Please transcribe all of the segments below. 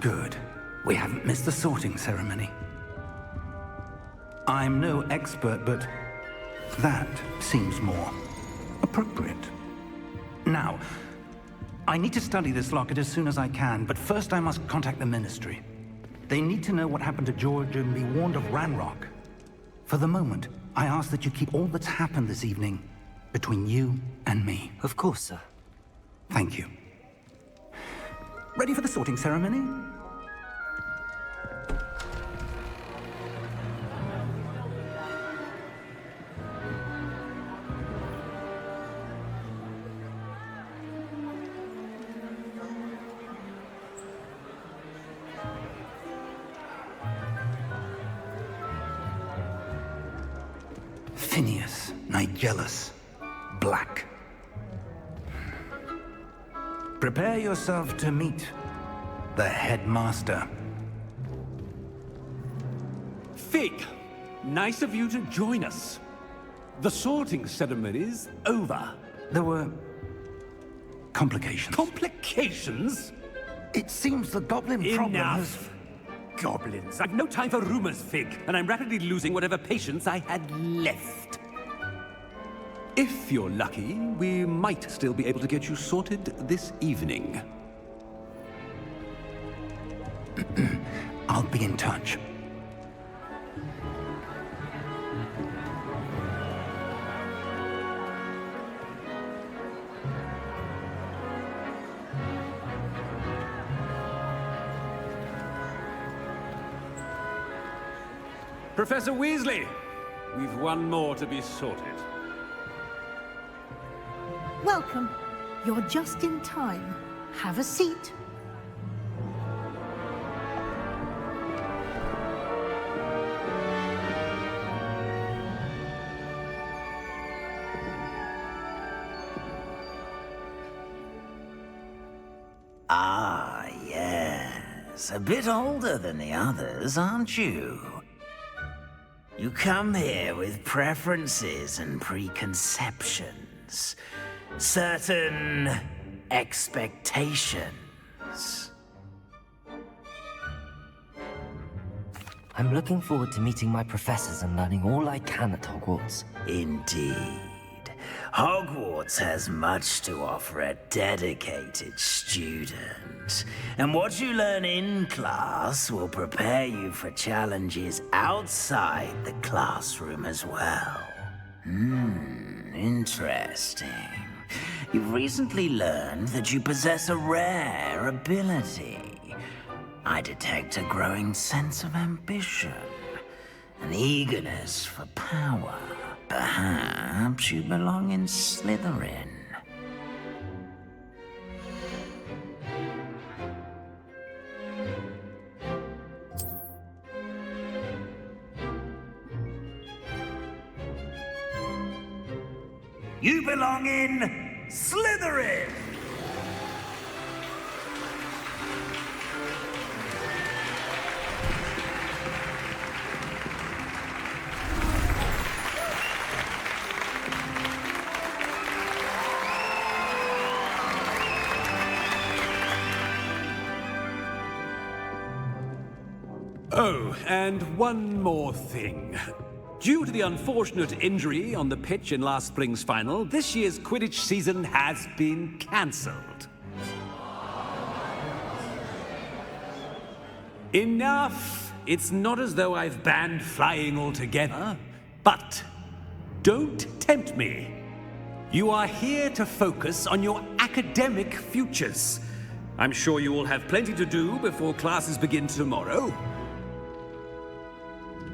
Good. We haven't missed the sorting ceremony. I'm no expert, but that seems more appropriate. Now, I need to study this locket as soon as I can, but first I must contact the Ministry. They need to know what happened to George and be warned of Ranrock. For the moment, I ask that you keep all that's happened this evening between you and me. Of course, sir. Thank you. Ready for the sorting ceremony? Phineas, Nigellus, Black. Prepare yourself to meet the headmaster. Fig, nice of you to join us. The sorting ceremony's over. There were complications. Complications? It seems the goblin problem has... Enough! Goblins. I've no time for rumors, Fig, and I'm rapidly losing whatever patience I had left. If you're lucky, we might still be able to get you sorted this evening. I'll be in touch. Professor Weasley, we've one more to be sorted. Welcome. You're just in time. Have a seat. Ah, yes. A bit older than the others, aren't you? You come here with preferences and preconceptions. Certain expectations. I'm looking forward to meeting my professors and learning all I can at Hogwarts. Indeed. Hogwarts has much to offer a dedicated student. And what you learn in class will prepare you for challenges outside the classroom as well. Interesting. You've recently learned that you possess a rare ability. I detect a growing sense of ambition, an eagerness for power. Perhaps you belong in Slytherin. You belong in Slytherin! Oh, and one more thing. Due to the unfortunate injury on the pitch in last spring's final, this year's Quidditch season has been cancelled. Enough! It's not as though I've banned flying altogether, but don't tempt me. You are here to focus on your academic futures. I'm sure you all have plenty to do before classes begin tomorrow.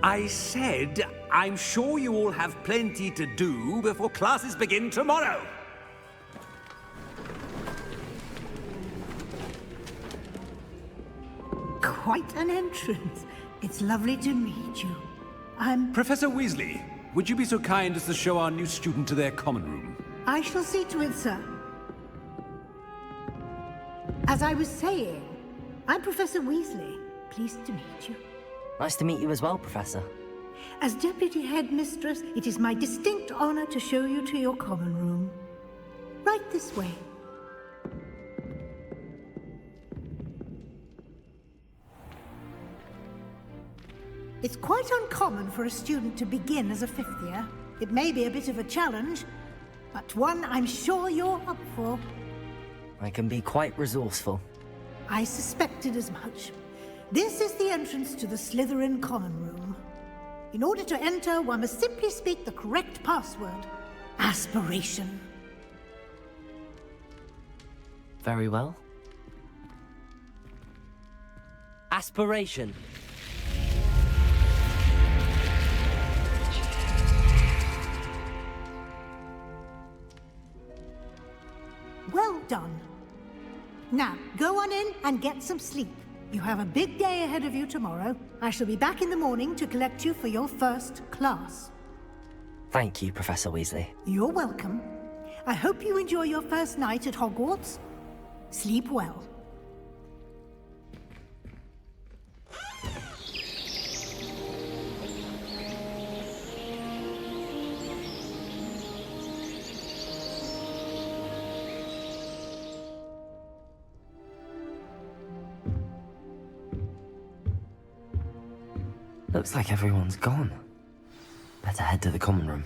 I said, I'm sure you all have plenty to do before classes begin tomorrow. Quite an entrance. It's lovely to meet you. Professor Weasley, would you be so kind as to show our new student to their common room? I shall see to it, sir. As I was saying, I'm Professor Weasley. Pleased to meet you. Nice to meet you as well, Professor. As Deputy Headmistress, it is my distinct honor to show you to your common room. Right this way. It's quite uncommon for a student to begin as a fifth year. It may be a bit of a challenge, but one I'm sure you're up for. I can be quite resourceful. I suspected as much. This is the entrance to the Slytherin Common Room. In order to enter, one must simply speak the correct password. Aspiration. Very well. Aspiration. Well done. Now, go on in and get some sleep. You have a big day ahead of you tomorrow. I shall be back in the morning to collect you for your first class. Thank you, Professor Weasley. You're welcome. I hope you enjoy your first night at Hogwarts. Sleep well. Looks like everyone's gone. Better head to the common room.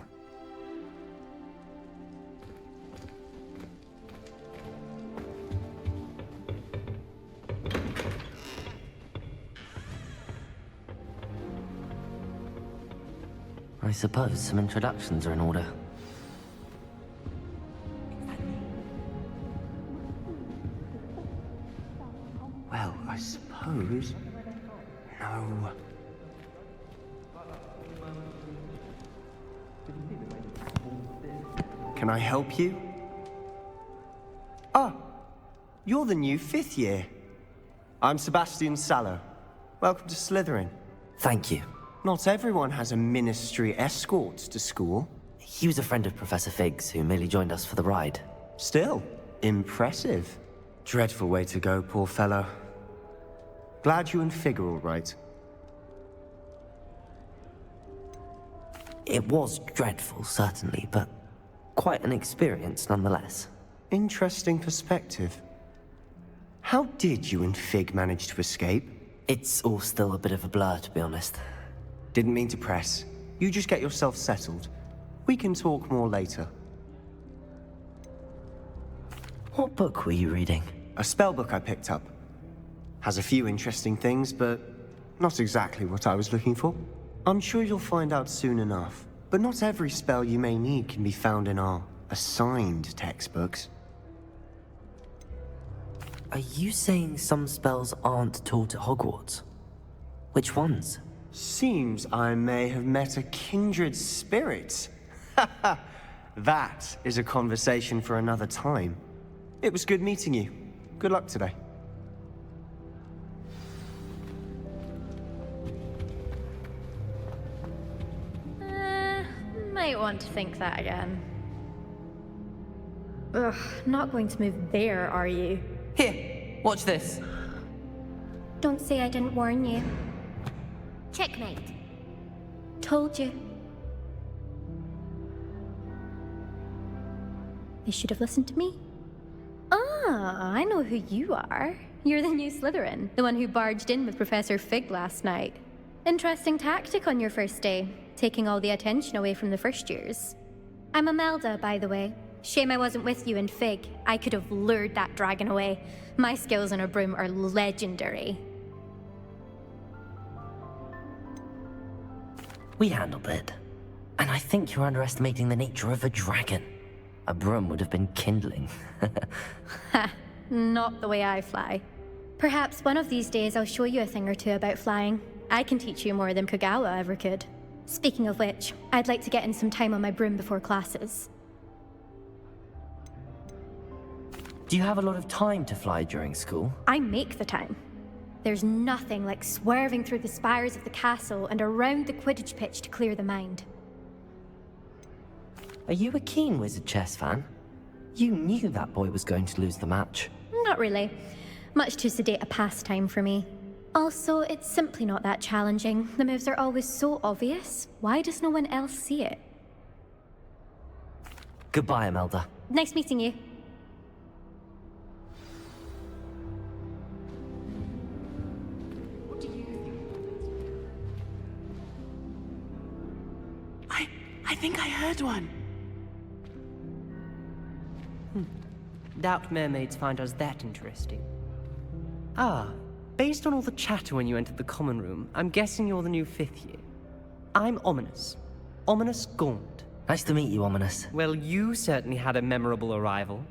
I suppose some introductions are in order. Well, I suppose... No. Can I help you? Ah, you're the new fifth year. I'm Sebastian Sallow. Welcome to Slytherin. Thank you. Not everyone has a ministry escort to school. He was a friend of Professor Fig's who merely joined us for the ride. Still, impressive. Dreadful way to go, poor fellow. Glad you and Fig are all right. It was dreadful, certainly, but quite an experience nonetheless. Interesting perspective. How did you and Fig manage to escape? It's all still a bit of a blur, to be honest. Didn't mean to press. You just get yourself settled. We can talk more later. What book were you reading? A spellbook I picked up. Has a few interesting things, but not exactly what I was looking for. I'm sure you'll find out soon enough. But not every spell you may need can be found in our assigned textbooks. Are you saying some spells aren't taught at Hogwarts? Which ones? Seems I may have met a kindred spirit. That is a conversation for another time. It was good meeting you. Good luck today. Might want to think that again. Ugh, not going to move there, are you? Here, watch this. Don't say I didn't warn you. Checkmate. Told you. You should have listened to me. Ah, I know who you are. You're the new Slytherin, the one who barged in with Professor Fig last night. Interesting tactic on your first day, taking all the attention away from the first years. I'm Imelda, by the way. Shame I wasn't with you and Fig. I could have lured that dragon away. My skills on a broom are legendary. We handled it. And I think you're underestimating the nature of a dragon. A broom would have been kindling. Ha, not the way I fly. Perhaps one of these days I'll show you a thing or two about flying. I can teach you more than Kogawa ever could. Speaking of which, I'd like to get in some time on my broom before classes. Do you have a lot of time to fly during school? I make the time. There's nothing like swerving through the spires of the castle and around the Quidditch pitch to clear the mind. Are you a keen Wizard chess fan? You knew that boy was going to lose the match. Not really. Much too sedate a pastime for me. Also, it's simply not that challenging. The moves are always so obvious. Why does no one else see it? Goodbye, Imelda. Nice meeting you. I think I heard one. Doubt mermaids find us that interesting. Ah, based on all the chatter when you entered the common room, I'm guessing you're the new 5th year. I'm Ominous. Ominous Gaunt. Nice to meet you, Ominous. Well, you certainly had a memorable arrival.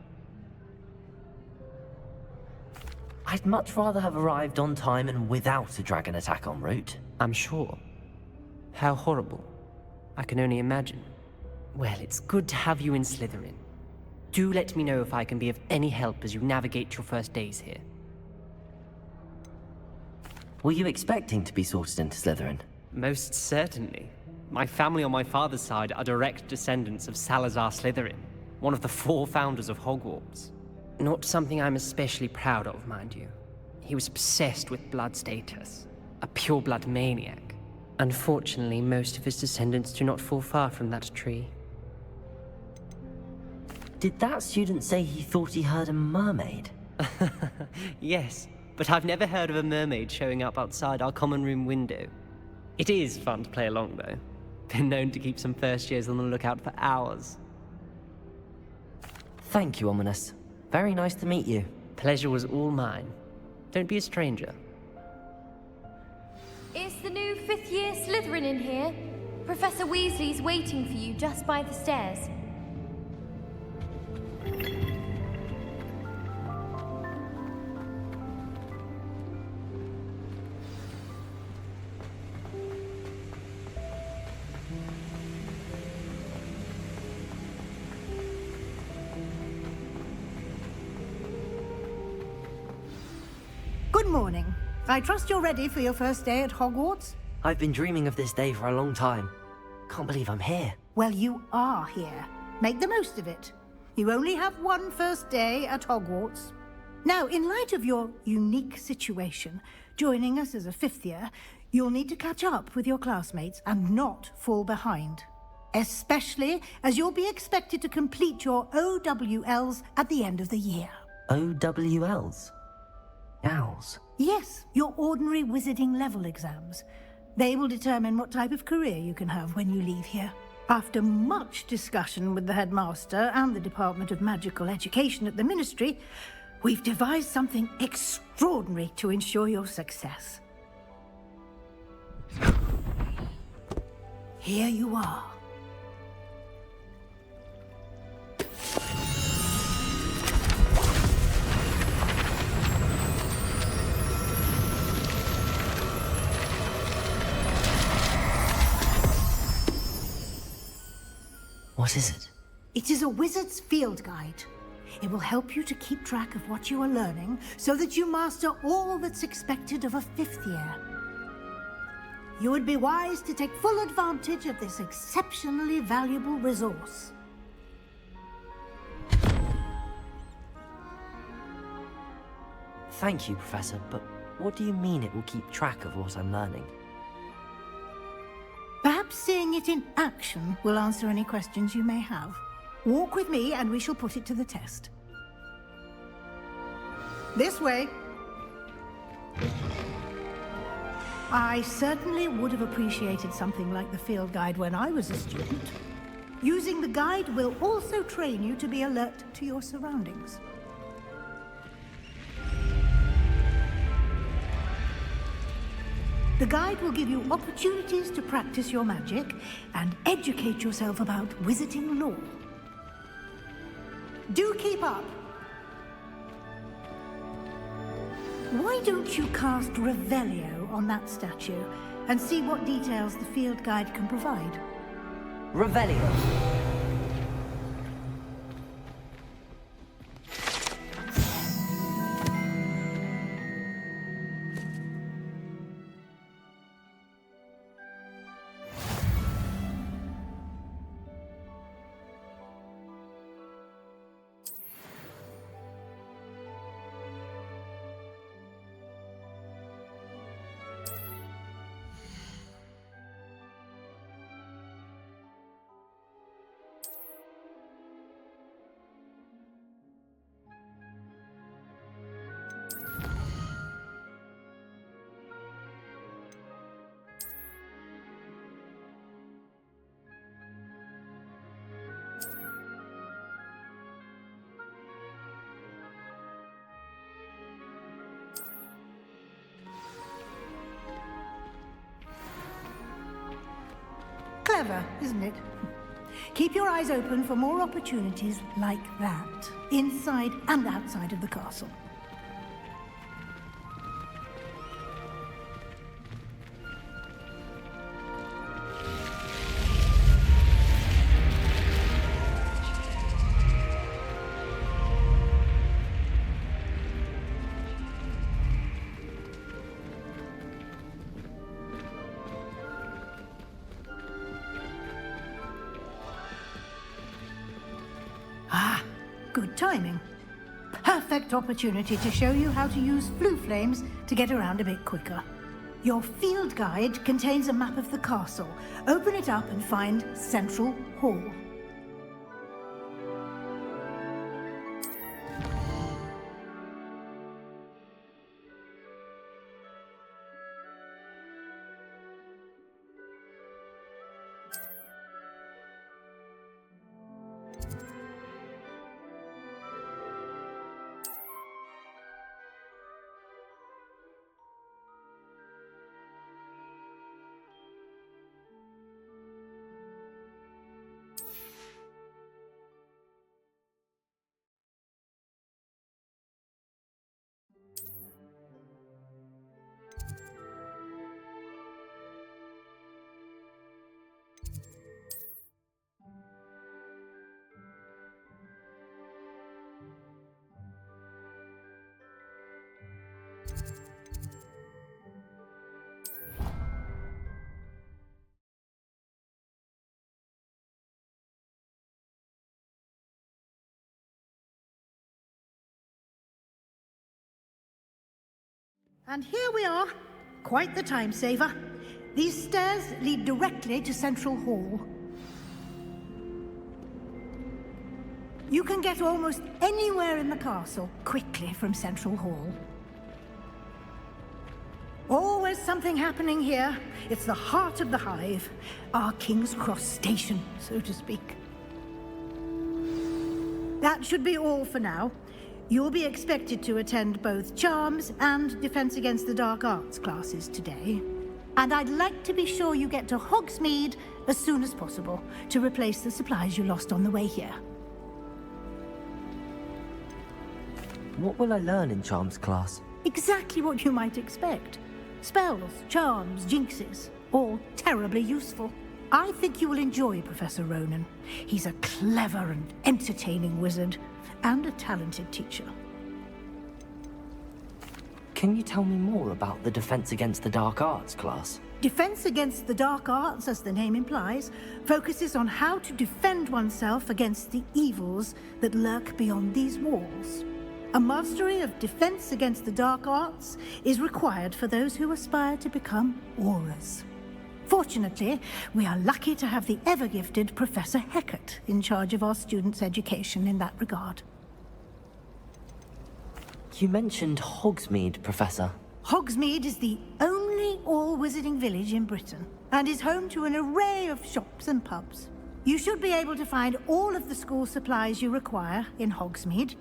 I'd much rather have arrived on time and without a dragon attack en route. I'm sure. How horrible. I can only imagine. Well, it's good to have you in Slytherin. Do let me know if I can be of any help as you navigate your first days here. Were you expecting to be sorted into Slytherin? Most certainly. My family on my father's side are direct descendants of Salazar Slytherin, one of the 4 founders of Hogwarts. Not something I'm especially proud of, mind you. He was obsessed with blood status, a pure-blood maniac. Unfortunately, most of his descendants do not fall far from that tree. Did that student say he thought he heard a mermaid? Yes, but I've never heard of a mermaid showing up outside our common room window. It is fun to play along, though. Been known to keep some first years on the lookout for hours. Thank you, Ominous. Very nice to meet you. Pleasure was all mine. Don't be a stranger. Is the new 5th year Slytherin in here? Professor Weasley's waiting for you just by the stairs. Good morning. I trust you're ready for your first day at Hogwarts? I've been dreaming of this day for a long time. Can't believe I'm here. Well, you are here. Make the most of it. You only have one first day at Hogwarts. Now, in light of your unique situation, joining us as a 5th year, you'll need to catch up with your classmates and not fall behind. Especially as you'll be expected to complete your OWLs at the end of the year. OWLs? Owls? Yes, your ordinary wizarding level exams. They will determine what type of career you can have when you leave here. After much discussion with the headmaster and the Department of Magical Education at the Ministry, we've devised something extraordinary to ensure your success. Here you are. What is it? It is a wizard's field guide. It will help you to keep track of what you are learning so that you master all that's expected of a 5th year. You would be wise to take full advantage of this exceptionally valuable resource. Thank you, Professor, but what do you mean it will keep track of what I'm learning? Perhaps seeing it in action will answer any questions you may have. Walk with me and we shall put it to the test. This way. I certainly would have appreciated something like the field guide when I was a student. Using the guide will also train you to be alert to your surroundings. The guide will give you opportunities to practice your magic and educate yourself about wizarding lore. Do keep up. Why don't you cast Revelio on that statue and see what details the field guide can provide? Revelio. Clever, isn't it? Keep your eyes open for more opportunities like that, inside and outside of the castle. Good timing. Perfect opportunity to show you how to use flue flames to get around a bit quicker. Your field guide contains a map of the castle. Open it up and find Central Hall. And here we are. Quite the time saver. These stairs lead directly to Central Hall. You can get almost anywhere in the castle quickly from Central Hall. Always something happening here. It's the heart of the hive. Our King's Cross station, so to speak. That should be all for now. You'll be expected to attend both Charms and Defense Against the Dark Arts classes today. And I'd like to be sure you get to Hogsmeade as soon as possible to replace the supplies you lost on the way here. What will I learn in Charms class? Exactly what you might expect. Spells, charms, jinxes, all terribly useful. I think you will enjoy Professor Ronen. He's a clever and entertaining wizard, and a talented teacher. Can you tell me more about the Defense Against the Dark Arts class? Defense Against the Dark Arts, as the name implies, focuses on how to defend oneself against the evils that lurk beyond these walls. A mastery of Defense Against the Dark Arts is required for those who aspire to become auras. Fortunately, we are lucky to have the ever-gifted Professor Hecat in charge of our students' education in that regard. You mentioned Hogsmeade, Professor. Hogsmeade is the only all-wizarding village in Britain, and is home to an array of shops and pubs. You should be able to find all of the school supplies you require in Hogsmeade.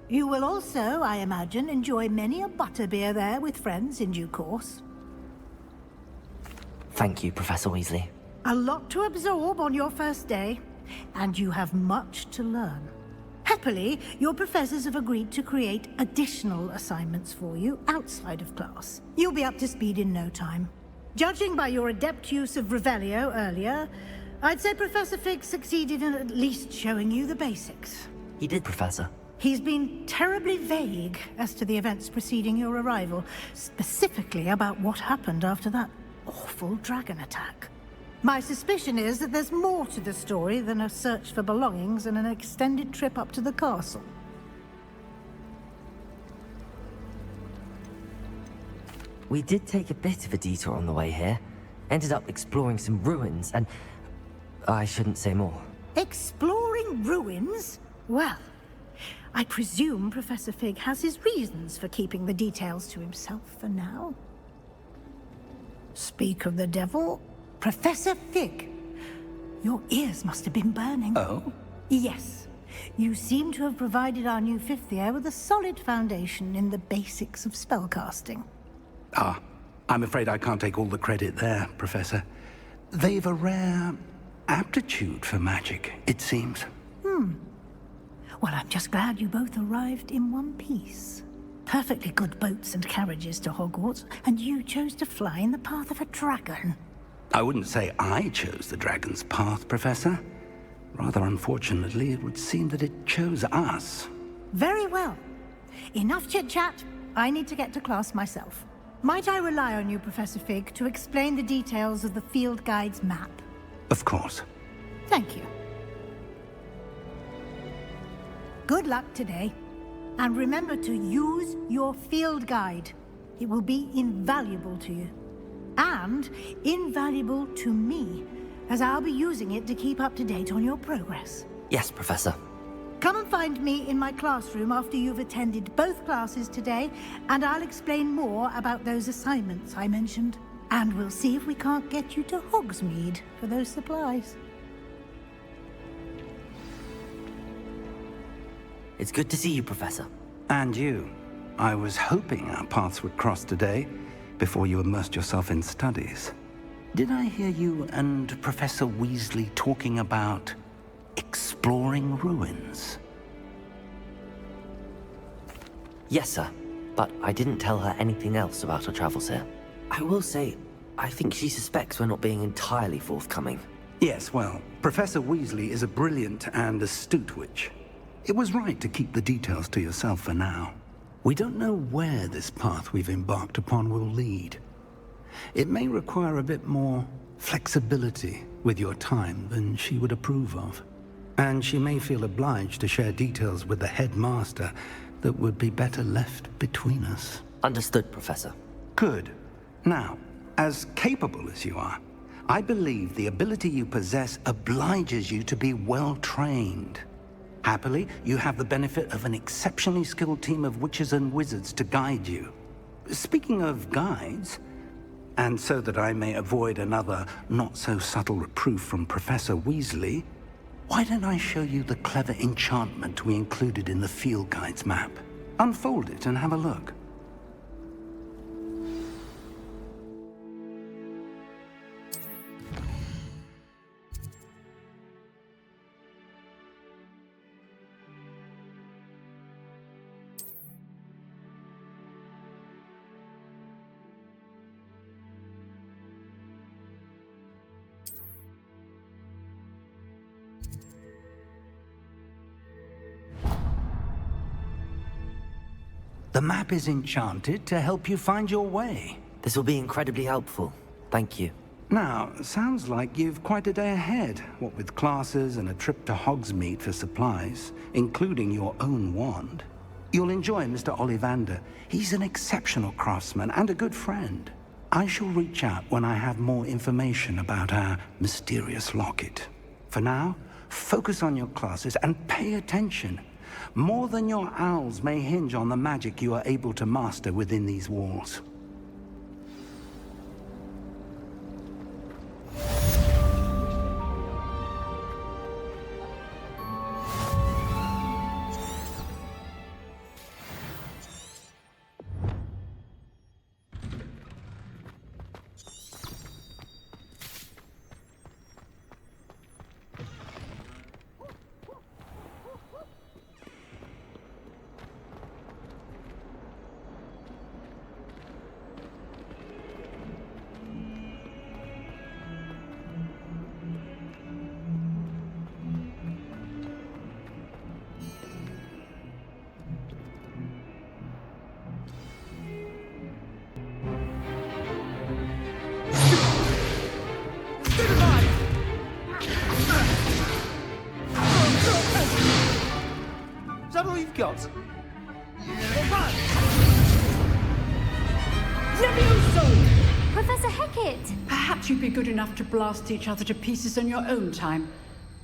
You will also, I imagine, enjoy many a butterbeer there with friends in due course. Thank you, Professor Weasley. A lot to absorb on your first day, and you have much to learn. Happily, your professors have agreed to create additional assignments for you outside of class. You'll be up to speed in no time. Judging by your adept use of Revelio earlier, I'd say Professor Fig succeeded in at least showing you the basics. He did, Professor. He's been terribly vague as to the events preceding your arrival, specifically about what happened after that awful dragon attack. My suspicion is that there's more to the story than a search for belongings and an extended trip up to the castle. We did take a bit of a detour on the way here. Ended up exploring some ruins and... I shouldn't say more. Exploring ruins? Well, I presume Professor Fig has his reasons for keeping the details to himself for now. Speak of the devil, Professor Fig. Your ears must have been burning. Oh? Yes. You seem to have provided our new fifth year with a solid foundation in the basics of spellcasting. Ah, I'm afraid I can't take all the credit there, Professor. They've a rare aptitude for magic, it seems. Well, I'm just glad you both arrived in one piece. Perfectly good boats and carriages to Hogwarts, and you chose to fly in the path of a dragon. I wouldn't say I chose the dragon's path, Professor. Rather unfortunately, it would seem that it chose us. Very well. Enough chit-chat. I need to get to class myself. Might I rely on you, Professor Fig, to explain the details of the field guide's map? Of course. Thank you. Good luck today. And remember to use your field guide. It will be invaluable to you. And invaluable to me, as I'll be using it to keep up to date on your progress. Yes, Professor. Come and find me in my classroom after you've attended both classes today, and I'll explain more about those assignments I mentioned. And we'll see if we can't get you to Hogsmeade for those supplies. It's good to see you, Professor. And you. I was hoping our paths would cross today, before you immersed yourself in studies. Did I hear you and Professor Weasley talking about exploring ruins? Yes, sir. But I didn't tell her anything else about her travels here. I will say, I think she suspects we're not being entirely forthcoming. Yes, well, Professor Weasley is a brilliant and astute witch. It was right to keep the details to yourself for now. We don't know where this path we've embarked upon will lead. It may require a bit more flexibility with your time than she would approve of. And she may feel obliged to share details with the headmaster that would be better left between us. Understood, Professor. Good. Now, as capable as you are, I believe the ability you possess obliges you to be well trained. Happily, you have the benefit of an exceptionally skilled team of witches and wizards to guide you. Speaking of guides, and so that I may avoid another not-so-subtle reproof from Professor Weasley, why don't I show you the clever enchantment we included in the field guide's map? Unfold it and have a look. The map is enchanted to help you find your way. This will be incredibly helpful. Thank you. Now, sounds like you've quite a day ahead, what with classes and a trip to Hogsmeade for supplies, including your own wand. You'll enjoy Mr. Ollivander. He's an exceptional craftsman and a good friend. I shall reach out when I have more information about our mysterious locket. For now, focus on your classes and pay attention. More than your owls may hinge on the magic you are able to master within these walls. Is that all you've got? Professor Hecat! Perhaps you'd be good enough to blast each other to pieces in your own time.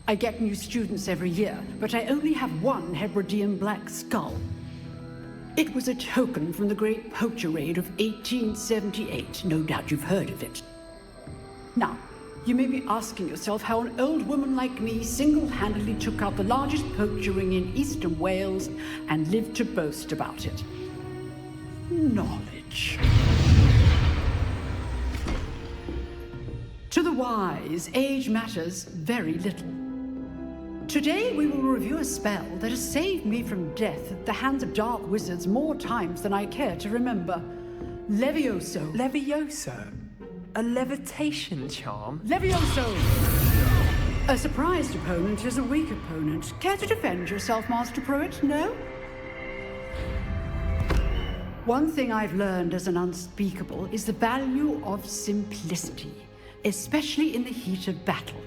I get new students every year, but I only have one Hebridean black skull. It was a token from the Great Poacher Raid of 1878. No doubt you've heard of it. Now, you may be asking yourself how an old woman like me single-handedly took out the largest poacher ring in eastern Wales and lived to boast about it. Knowledge. To the wise, age matters very little. Today we will review a spell that has saved me from death at the hands of dark wizards more times than I care to remember. Levioso. Levioso? A levitation charm? Levioso! A surprised opponent is a weak opponent. Care to defend yourself, Master Pruitt? No? One thing I've learned as an unspeakable is the value of simplicity, especially in the heat of battle.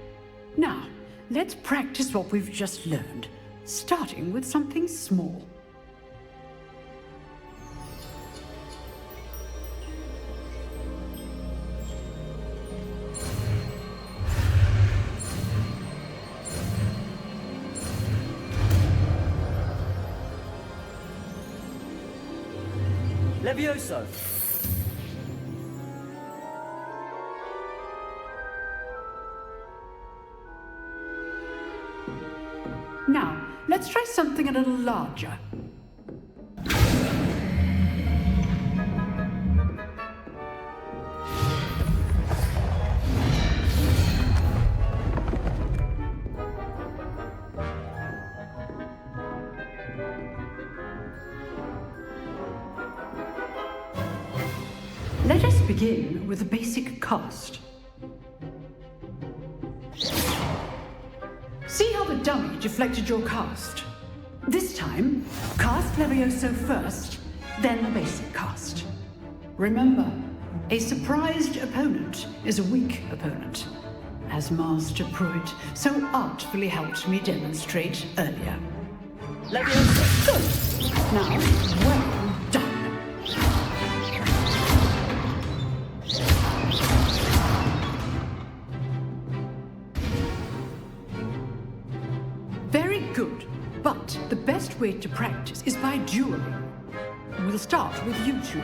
Now, let's practice what we've just learned, starting with something small. Levioso! Now, let's try something a little larger. Let us begin with a basic cast. See how the dummy deflected your cast? This time, cast Levioso first, then the basic cast. Remember, a surprised opponent is a weak opponent, as Master Pruitt so artfully helped me demonstrate earlier. Levioso! Good. Now, well done. Very good, but the best way to practice is by dueling. We'll start with you two.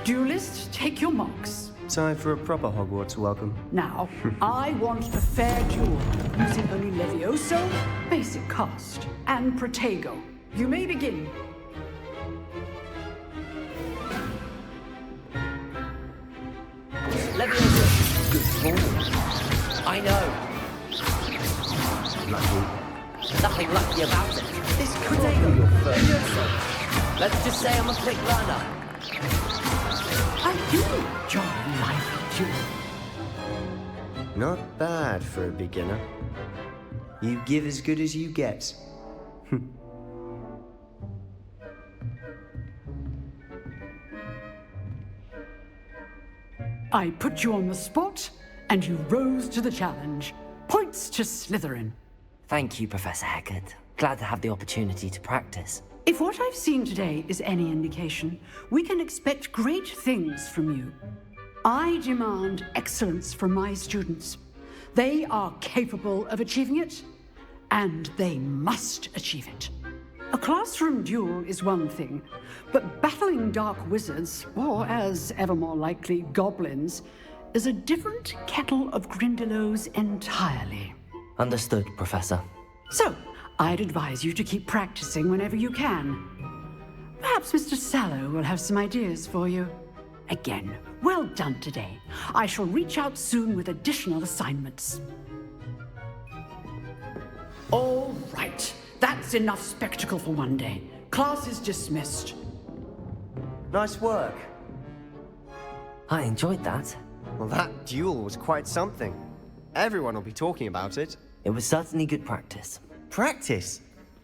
Duelists, take your marks. Time for a proper Hogwarts welcome. Now, I want a fair duel, using only Levioso, basic cast, and Protego. You may begin. Levioso! Good ball. I know. Lucky. Nothing lucky about it. This could be your first. Levioso! Let's just say I'm a quick learner. I do enjoy life duel. Not bad for a beginner. You give as good as you get. I put you on the spot, and you rose to the challenge. Points to Slytherin. Thank you, Professor Hecat. Glad to have the opportunity to practice. If what I've seen today is any indication, we can expect great things from you. I demand excellence from my students. They are capable of achieving it, and they must achieve it. A classroom duel is one thing, but battling dark wizards, or as ever more likely, goblins, is a different kettle of Grindylows entirely. Understood, Professor. So, I'd advise you to keep practicing whenever you can. Perhaps Mr. Sallow will have some ideas for you. Again, well done today. I shall reach out soon with additional assignments. All right. That's enough spectacle for one day. Class is dismissed. Nice work. I enjoyed that. Well, that duel was quite something. Everyone will be talking about it. It was certainly good practice. Practice?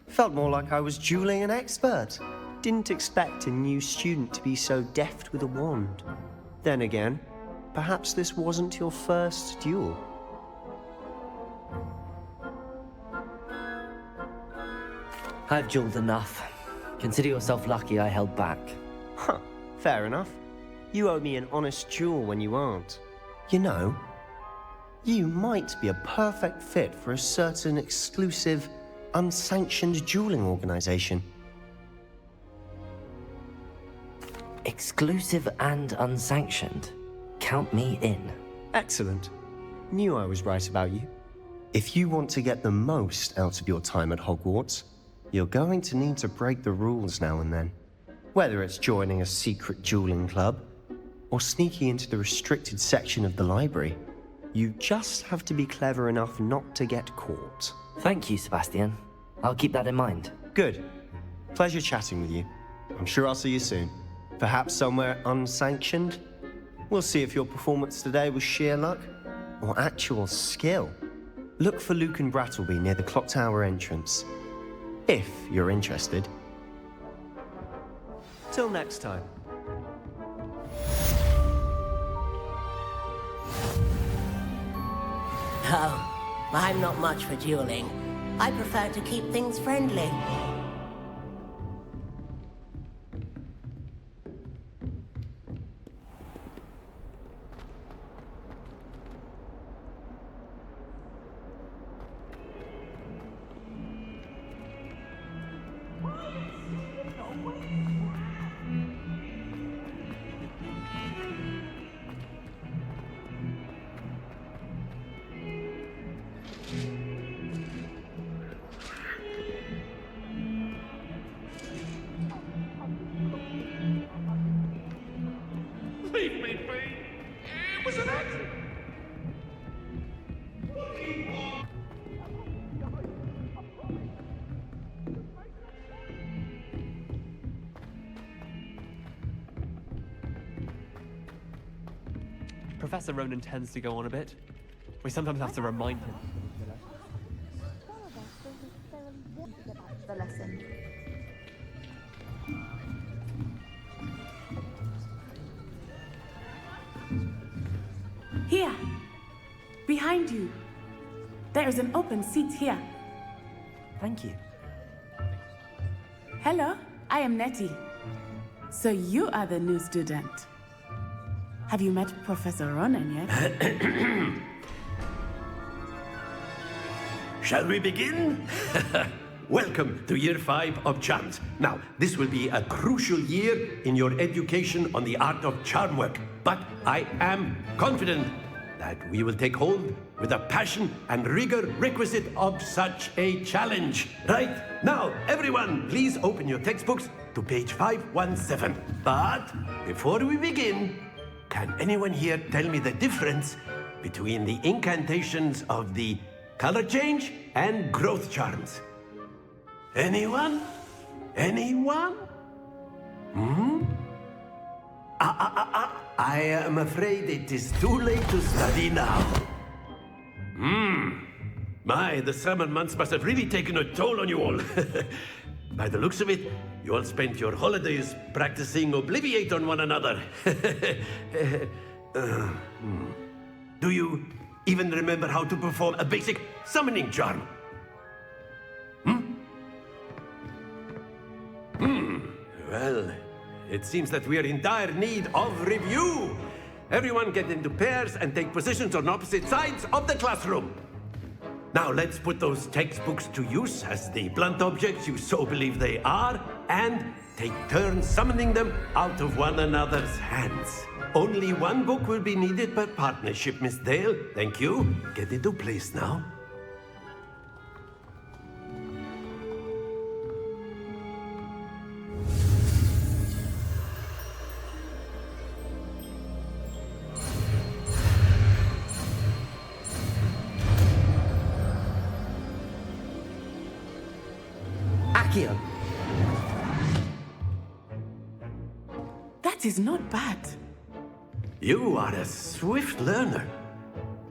Felt more like I was dueling an expert. Didn't expect a new student to be so deft with a wand. Then again, perhaps this wasn't your first duel. I've dueled enough. Consider yourself lucky I held back. Huh, fair enough. You owe me an honest duel when you aren't. You know, you might be a perfect fit for a certain exclusive, unsanctioned dueling organization. Exclusive and unsanctioned. Count me in. Excellent. Knew I was right about you. If you want to get the most out of your time at Hogwarts, you're going to need to break the rules now and then. Whether it's joining a secret dueling club, or sneaking into the restricted section of the library. You just have to be clever enough not to get caught. Thank you, Sebastian. I'll keep that in mind. Good. Pleasure chatting with you. I'm sure I'll see you soon. Perhaps somewhere unsanctioned? We'll see if your performance today was sheer luck or actual skill. Look for Luke and Brattleby near the clock tower entrance. If you're interested. Till next time. Oh, I'm not much for dueling. I prefer to keep things friendly. Leave me be. It was an accident. Professor Ronen tends to go on a bit. We sometimes have to remind him. The lesson. Here! Behind you! There is an open seat here. Thank you. Hello, I am Nettie. So you are the new student. Have you met Professor Ronen yet? Shall we begin? Welcome to Year 5 of Charms. Now, this will be a crucial year in your education on the art of charm work, but I am confident that we will take hold with the passion and rigor requisite of such a challenge. Right, now, everyone, please open your textbooks to page 517. But before we begin, can anyone here tell me the difference between the incantations of the color change and growth charms? Anyone? Anyone? I am afraid it is too late to study now. My, the summer months must have really taken a toll on you all. By the looks of it, you all spent your holidays practicing Obliviate on one another. Do you even remember how to perform a basic summoning charm? Well, it seems that we are in dire need of review. Everyone get into pairs and take positions on opposite sides of the classroom. Now let's put those textbooks to use as the blunt objects you so believe they are, and take turns summoning them out of one another's hands. Only one book will be needed per partnership, Miss Dale. Thank you. Get into place now. Akio. That is not bad. You are a swift learner.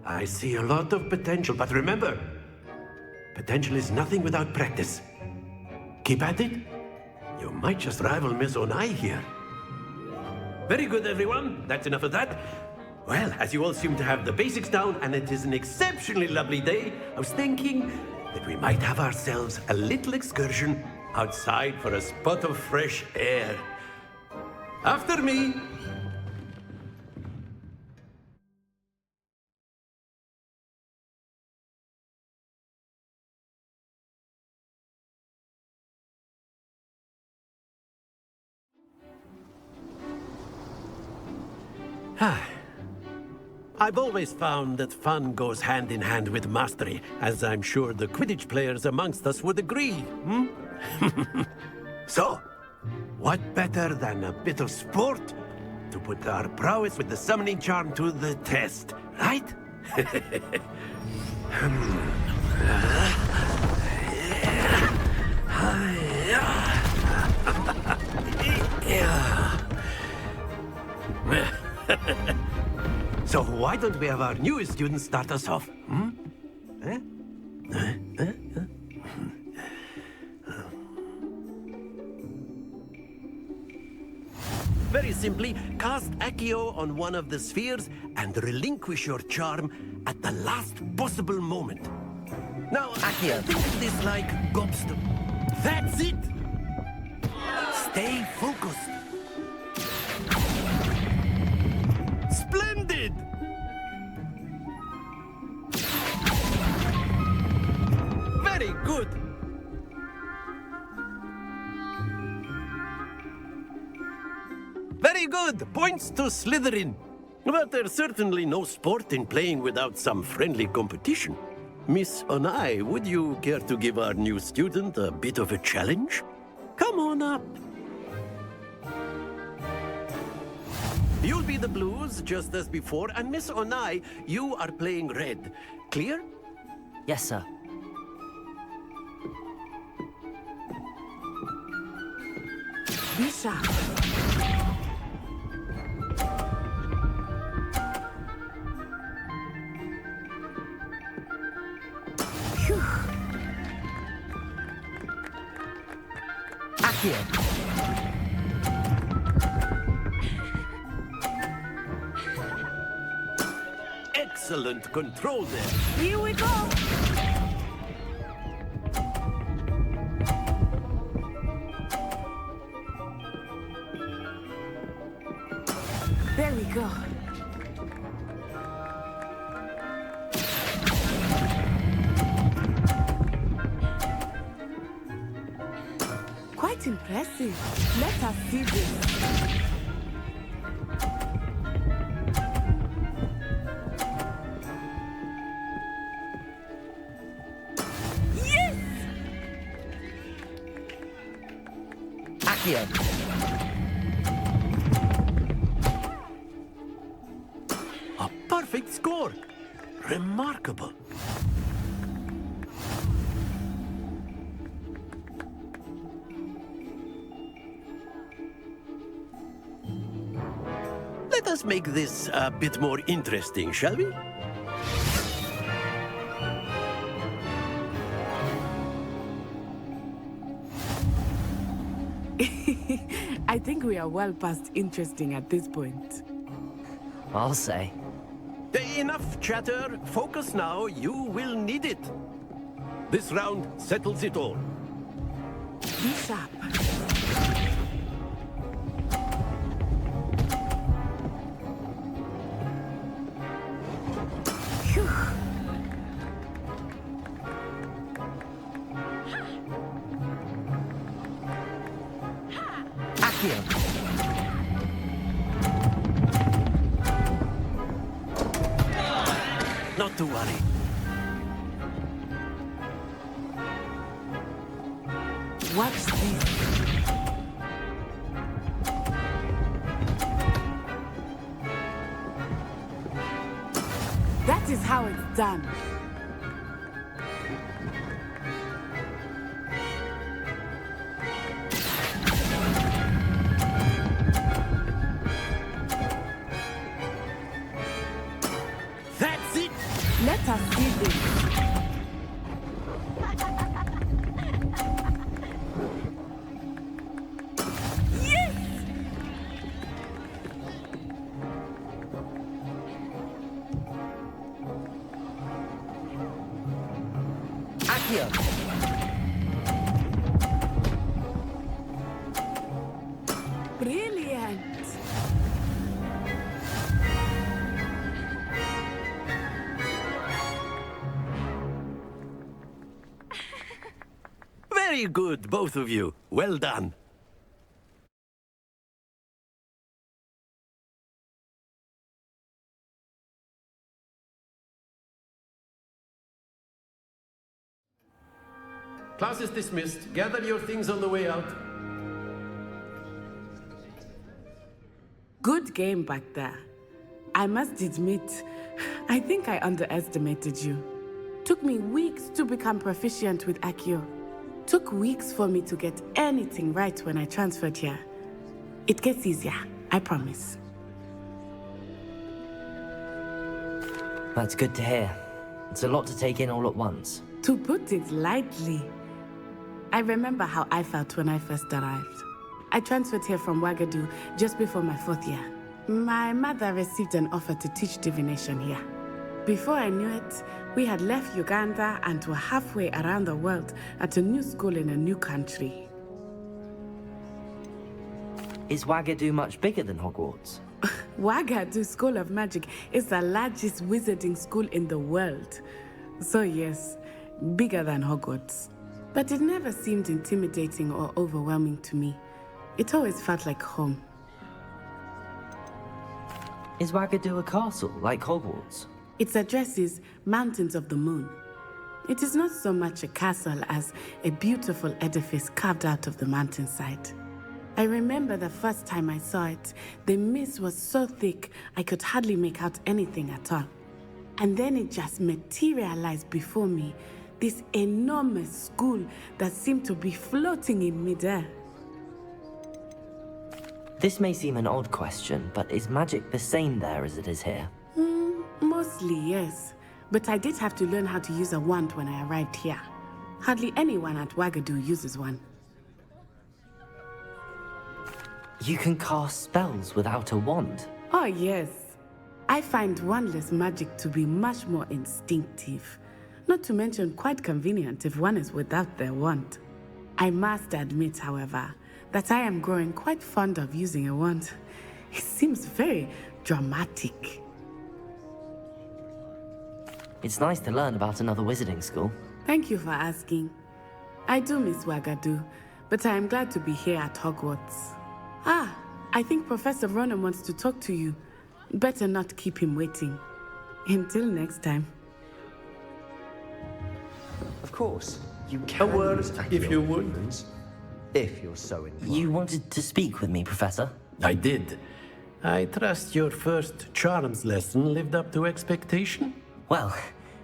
I see a lot of potential, but remember, potential is nothing without practice. Keep at it. You might just rival Miss Onai here. Very good, everyone. That's enough of that. Well, as you all seem to have the basics down, and it is an exceptionally lovely day, I was thinking that we might have ourselves a little excursion outside for a spot of fresh air. After me. I've always found that fun goes hand in hand with mastery, as I'm sure the Quidditch players amongst us would agree. So, what better than a bit of sport to put our prowess with the summoning charm to the test, right? So why don't we have our newest student start us off? Very simply, cast Accio on one of the spheres and relinquish your charm at the last possible moment. Now, Accio, think of this like gobstone. That's it! Stay focused. Splendid! Very good. Very good. Points to Slytherin. But there's certainly no sport in playing without some friendly competition. Miss Onai, would you care to give our new student a bit of a challenge? Come on up. You'll be the blues, just as before, and Miss Onai, you are playing red. Clear? Yes, sir. Be sharp. Accio. Excellent control there. Here we go. There we go. Quite impressive. Let us see this. Yes! Accio. A perfect score. Remarkable. Let us make this a bit more interesting, shall we? I think we are well past interesting at this point. I'll say. Enough chatter. Focus now. You will need it. This round settles it all. Be sharp. Accio. Not to worry. Watch this. That is how it's done. That's it! Let us see this. Yes! Accio. Brilliant. Very good, both of you. Well done. Class is dismissed. Gather your things on the way out. Good game back there. I must admit, I think I underestimated you. Took me weeks to become proficient with Accio. Took weeks for me to get anything right when I transferred here. It gets easier, I promise. That's good to hear. It's a lot to take in all at once. To put it lightly, I remember how I felt when I first arrived. I transferred here from Wagadu just before my 4th year. My mother received an offer to teach divination here. Before I knew it, we had left Uganda and were halfway around the world at a new school in a new country. Is Wagadu much bigger than Hogwarts? Wagadu School of Magic is the largest wizarding school in the world. So yes, bigger than Hogwarts. But it never seemed intimidating or overwhelming to me. It always felt like home. Is Wagadu a castle, like Hogwarts? Its address is Mountains of the Moon. It is not so much a castle as a beautiful edifice carved out of the mountainside. I remember the first time I saw it, the mist was so thick I could hardly make out anything at all. And then it just materialized before me, this enormous school that seemed to be floating in midair. This may seem an odd question, but is magic the same there as it is here? Mostly, yes. But I did have to learn how to use a wand when I arrived here. Hardly anyone at Wagadu uses one. You can cast spells without a wand? Oh, yes. I find wandless magic to be much more instinctive. Not to mention quite convenient if one is without their wand. I must admit, however, that I am growing quite fond of using a wand. It seems very dramatic. It's nice to learn about another wizarding school. Thank you for asking. I do miss Wagadu, but I am glad to be here at Hogwarts. Ah, I think Professor Ronen wants to talk to you. Better not keep him waiting. Until next time. Of course, you can. A word, if you would. If you're so inclined. You wanted to speak with me, Professor? I did. I trust your first charms lesson lived up to expectation? Well,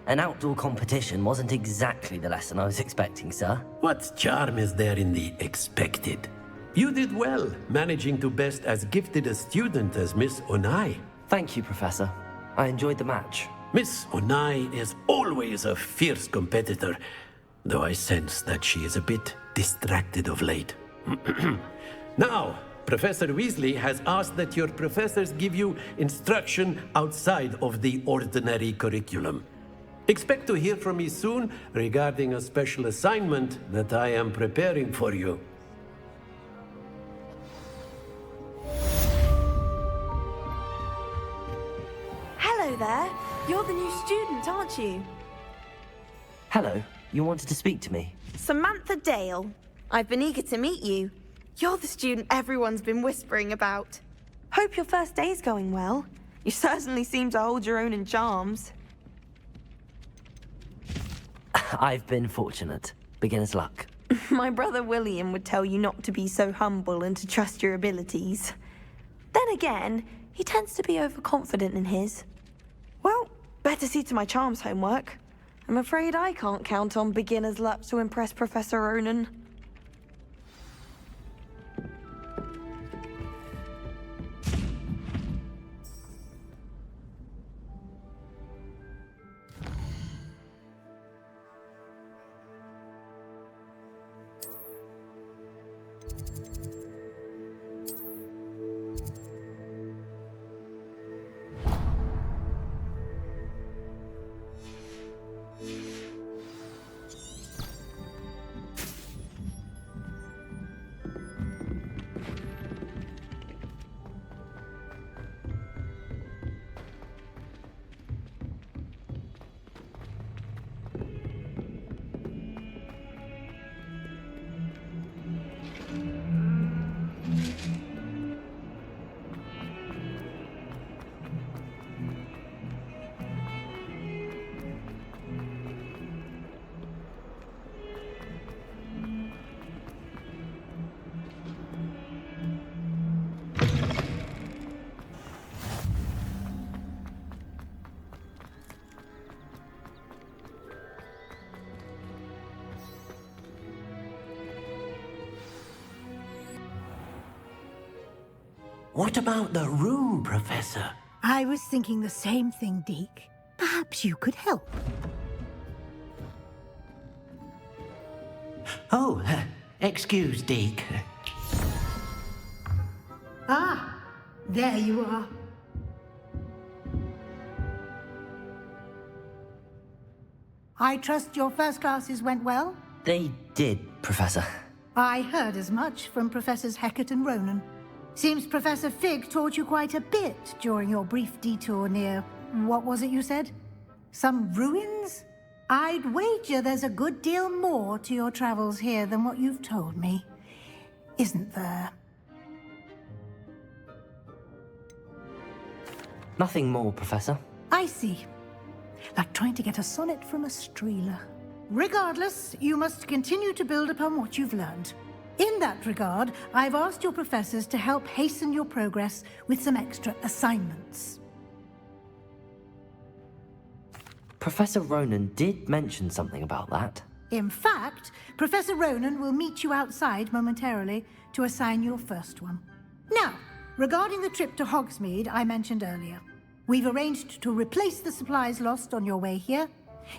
an outdoor competition wasn't exactly the lesson I was expecting, sir. What charm is there in the expected? You did well, managing to best as gifted a student as Miss Onai. Thank you, Professor. I enjoyed the match. Miss Onai is always a fierce competitor, though I sense that she is a bit distracted of late. Now, Professor Weasley has asked that your professors give you instruction outside of the ordinary curriculum. Expect to hear from me soon regarding a special assignment that I am preparing for you. Hello there. You're the new student, aren't you? Hello. You wanted to speak to me? Samantha Dale. I've been eager to meet you. You're the student everyone's been whispering about. Hope your first day's going well. You certainly seem to hold your own in charms. I've been fortunate. Beginner's luck. My brother William would tell you not to be so humble and to trust your abilities. Then again, he tends to be overconfident in his. Well, better see to my charms homework. I'm afraid I can't count on beginner's luck to impress Professor Ronen. What about the room, Professor? I was thinking the same thing, Deke. Perhaps you could help. Oh, excuse, Deke. Ah, there you are. I trust your first classes went well? They did, Professor. I heard as much from Professors Hecat and Ronen. Seems Professor Fig taught you quite a bit during your brief detour near... what was it you said? Some ruins? I'd wager there's a good deal more to your travels here than what you've told me. Isn't there? Nothing more, Professor. I see. Like trying to get a sonnet from a streeler. Regardless, you must continue to build upon what you've learned. In that regard, I've asked your professors to help hasten your progress with some extra assignments. Professor Ronen did mention something about that. In fact, Professor Ronen will meet you outside momentarily to assign your first one. Now, regarding the trip to Hogsmeade I mentioned earlier, we've arranged to replace the supplies lost on your way here,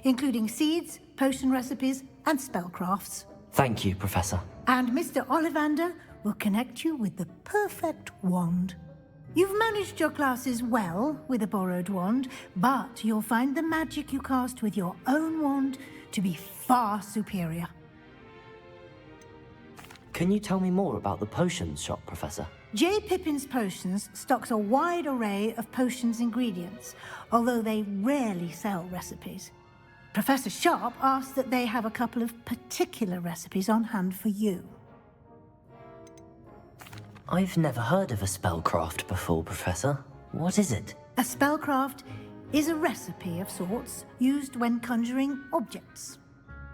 including seeds, potion recipes, and spellcrafts. Thank you, Professor. And Mr. Ollivander will connect you with the perfect wand. You've managed your classes well with a borrowed wand, but you'll find the magic you cast with your own wand to be far superior. Can you tell me more about the potions shop, Professor? J. Pippin's Potions stocks a wide array of potions ingredients, although they rarely sell recipes. Professor Sharp asked that they have a couple of particular recipes on hand for you. I've never heard of a spellcraft before, Professor. What is it? A spellcraft is a recipe of sorts used when conjuring objects.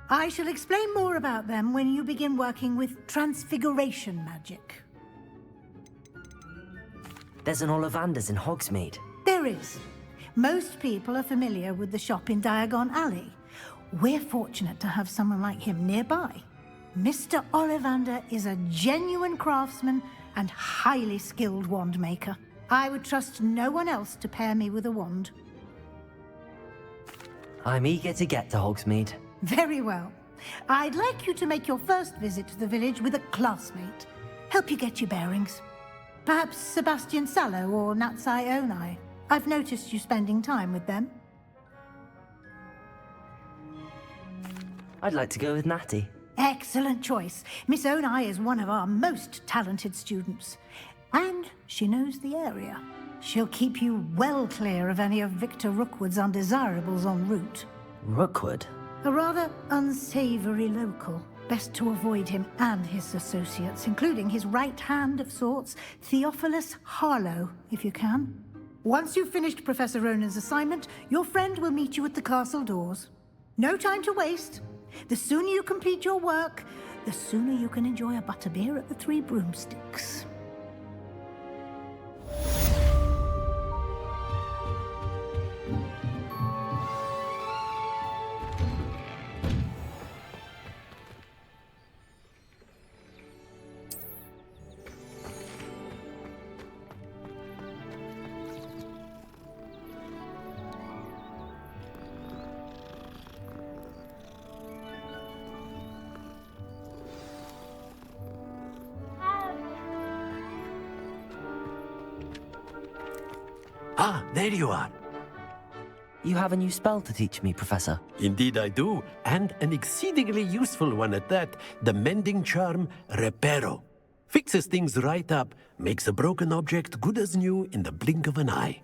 I shall explain more about them when you begin working with transfiguration magic. There's an Ollivander's in Hogsmeade. There is. Most people are familiar with the shop in Diagon Alley. We're fortunate to have someone like him nearby. Mr. Ollivander is a genuine craftsman and highly skilled wand maker. I would trust no one else to pair me with a wand. I'm eager to get to Hogsmeade. Very well. I'd like you to make your first visit to the village with a classmate. Help you get your bearings. Perhaps Sebastian Sallow or Natsai Onai. I've noticed you spending time with them. I'd like to go with Natty. Excellent choice. Miss Onai is one of our most talented students. And she knows the area. She'll keep you well clear of any of Victor Rookwood's undesirables en route. Rookwood? A rather unsavory local. Best to avoid him and his associates, including his right hand of sorts, Theophilus Harlow, if you can. Once you've finished Professor Ronen's assignment, your friend will meet you at the castle doors. No time to waste. The sooner you complete your work, the sooner you can enjoy a butterbeer at the Three Broomsticks. Ah, there you are. You have a new spell to teach me, Professor. Indeed I do, and an exceedingly useful one at that. The mending charm, Reparo. Fixes things right up, makes a broken object good as new in the blink of an eye.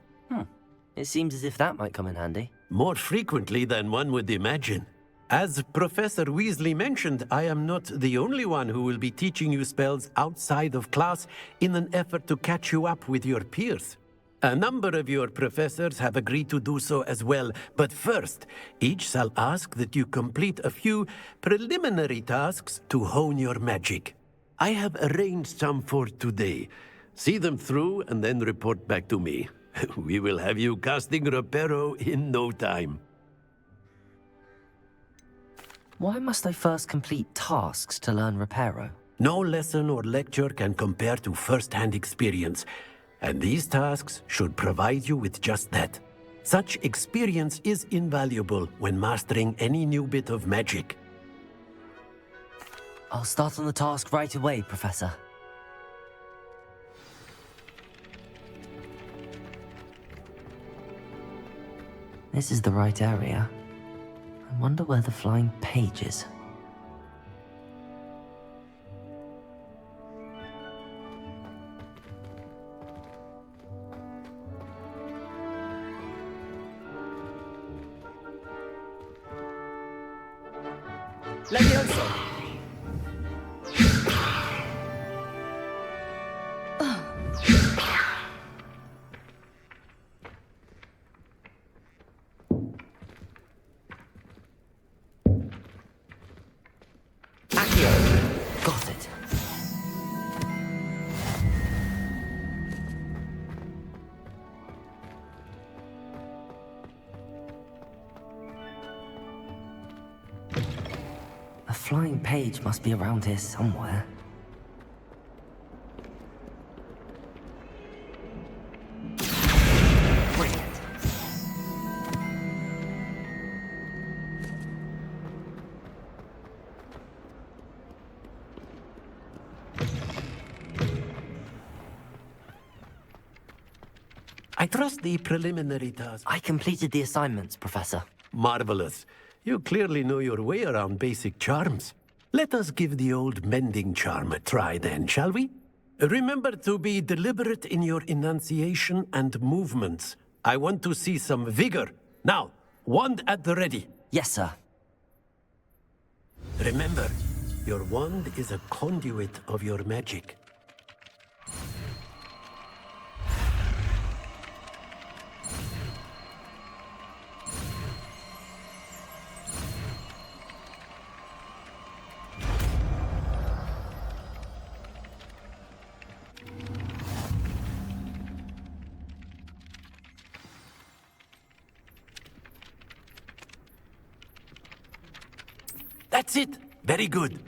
It seems as if that might come in handy. More frequently than one would imagine. As Professor Weasley mentioned, I am not the only one who will be teaching you spells outside of class in an effort to catch you up with your peers. A number of your professors have agreed to do so as well, but first, each shall ask that you complete a few preliminary tasks to hone your magic. I have arranged some for today. See them through and then report back to me. We will have you casting Reparo in no time. Why must I first complete tasks to learn Reparo? No lesson or lecture can compare to first-hand experience. And these tasks should provide you with just that. Such experience is invaluable when mastering any new bit of magic. I'll start on the task right away, Professor. This is the right area. I wonder where the flying page is. Levioso! Got it. A flying page must be around here somewhere. Brilliant. I trust the preliminary task. I completed the assignments, Professor. Marvelous. You clearly know your way around basic charms. Let us give the old mending charm a try then, shall we? Remember to be deliberate in your enunciation and movements. I want to see some vigor. Now, wand at the ready. Yes, sir. Remember, your wand is a conduit of your magic. That's it! Very good.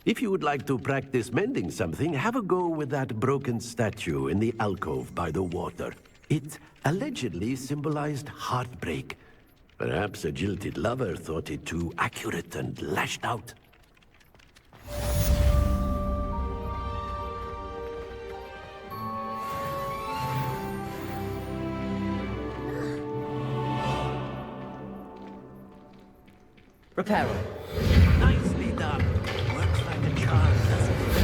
If you would like to practice mending something, have a go with that broken statue in the alcove by the water. It allegedly symbolized heartbreak. Perhaps a jilted lover thought it too accurate and lashed out. Reparo. Nicely done. Works like a charm, doesn't it?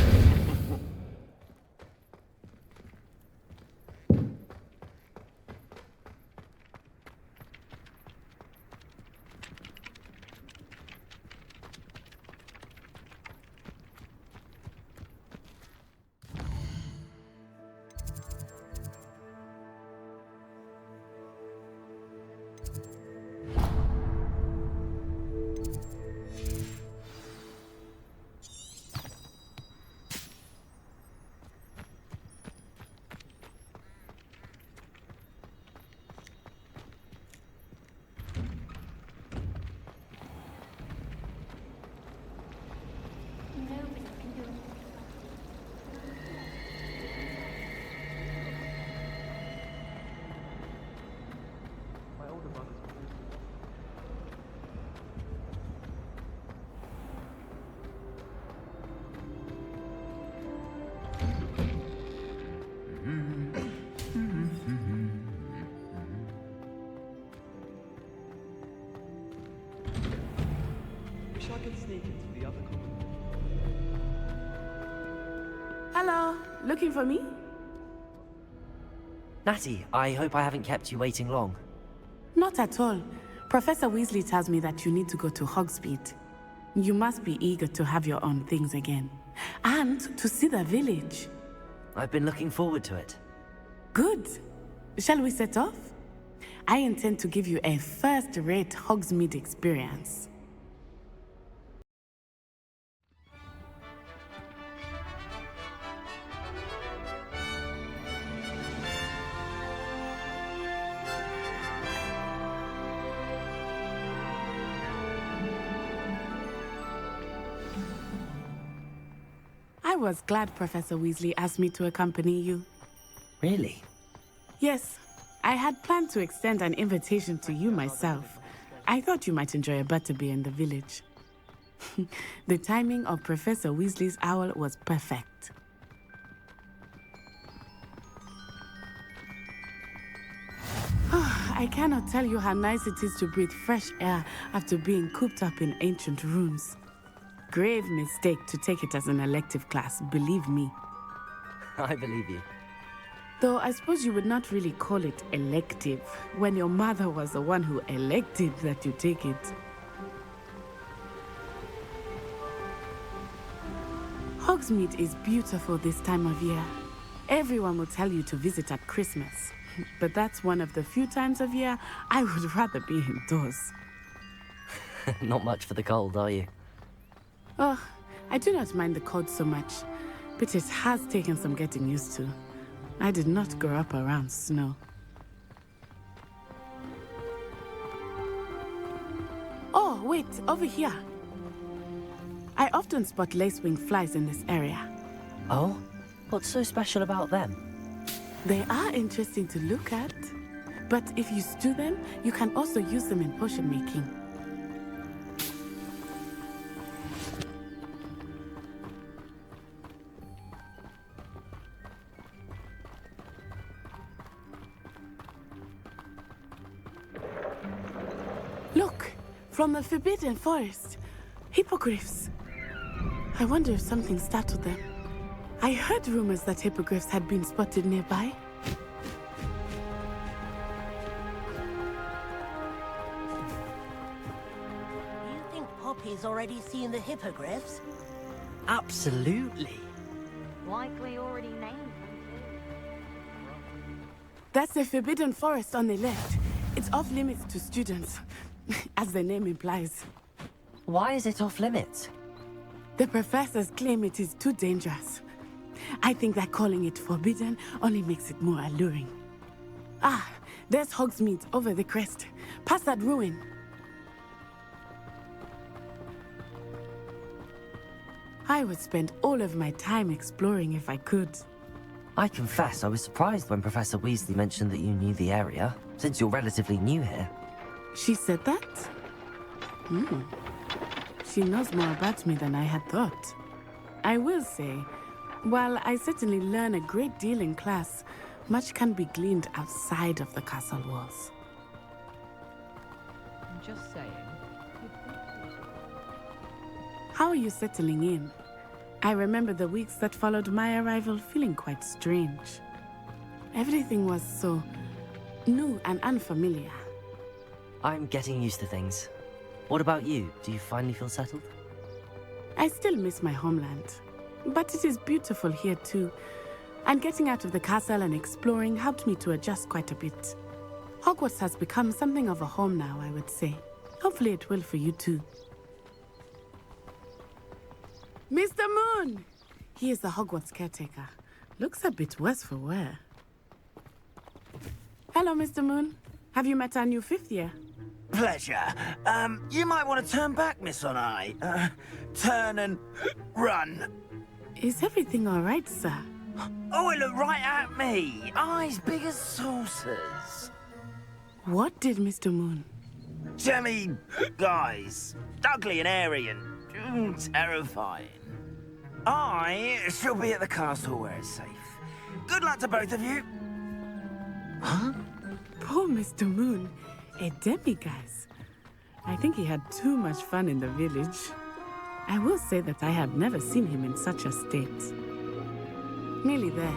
Wish I could sneak into the other common. Hello, looking for me? Natty, I hope I haven't kept you waiting long. Not at all. Professor Weasley tells me that you need to go to Hogsmeade. You must be eager to have your own things again. And to see the village. I've been looking forward to it. Good. Shall we set off? I intend to give you a first-rate Hogsmeade experience. I was glad Professor Weasley asked me to accompany you. Really? Yes, I had planned to extend an invitation to you myself. I thought you might enjoy a butterbeer in the village. The timing of Professor Weasley's owl was perfect. I cannot tell you how nice it is to breathe fresh air after being cooped up in ancient rooms. Grave mistake to take it as an elective class, believe me. I believe you. Though I suppose you would not really call it elective when your mother was the one who elected that you take it. Hogsmeade is beautiful this time of year. Everyone will tell you to visit at Christmas, but that's one of the few times of year I would rather be indoors. Not much for the cold, are you? Oh, I do not mind the cold so much, but it has taken some getting used to. I did not grow up around snow. Oh, wait, over here. I often spot lacewing flies in this area. Oh? What's so special about them? They are interesting to look at, but if you stew them, you can also use them in potion making. Look, from the Forbidden Forest, hippogriffs. I wonder if something startled them. I heard rumors that hippogriffs had been spotted nearby. You think Poppy's already seen the hippogriffs? Absolutely. Likely already named them. That's the Forbidden Forest on the left. It's off limits to students, as the name implies. Why is it off limits? The professors claim it is too dangerous. I think that calling it forbidden only makes it more alluring. Ah, there's Hogsmeade over the crest. Past that ruin. I would spend all of my time exploring if I could. I confess I was surprised when Professor Weasley mentioned that you knew the area, since you're relatively new here. She said that? She knows more about me than I had thought. I will say, while I certainly learn a great deal in class, much can be gleaned outside of the castle walls. I'm just saying. How are you settling in? I remember the weeks that followed my arrival feeling quite strange. Everything was so new and unfamiliar. I'm getting used to things. What about you? Do you finally feel settled? I still miss my homeland, but it is beautiful here too. And getting out of the castle and exploring helped me to adjust quite a bit. Hogwarts has become something of a home now, I would say. Hopefully it will for you too. Mr. Moon! He is the Hogwarts caretaker. Looks a bit worse for wear. Hello, Mr. Moon. Have you met our new fifth year? Pleasure. You might want to turn back, Miss Onai. Turn and run. Is everything all right, sir? Oh, it looked right at me. Eyes big as saucers. What did Mr. Moon? Jemmy guys. Ugly and airy and terrifying. I shall be at the castle where it's safe. Good luck to both of you. Huh? Poor Mr. Moon. A demiguise. I think he had too much fun in the village. I will say that I have never seen him in such a state. Nearly there.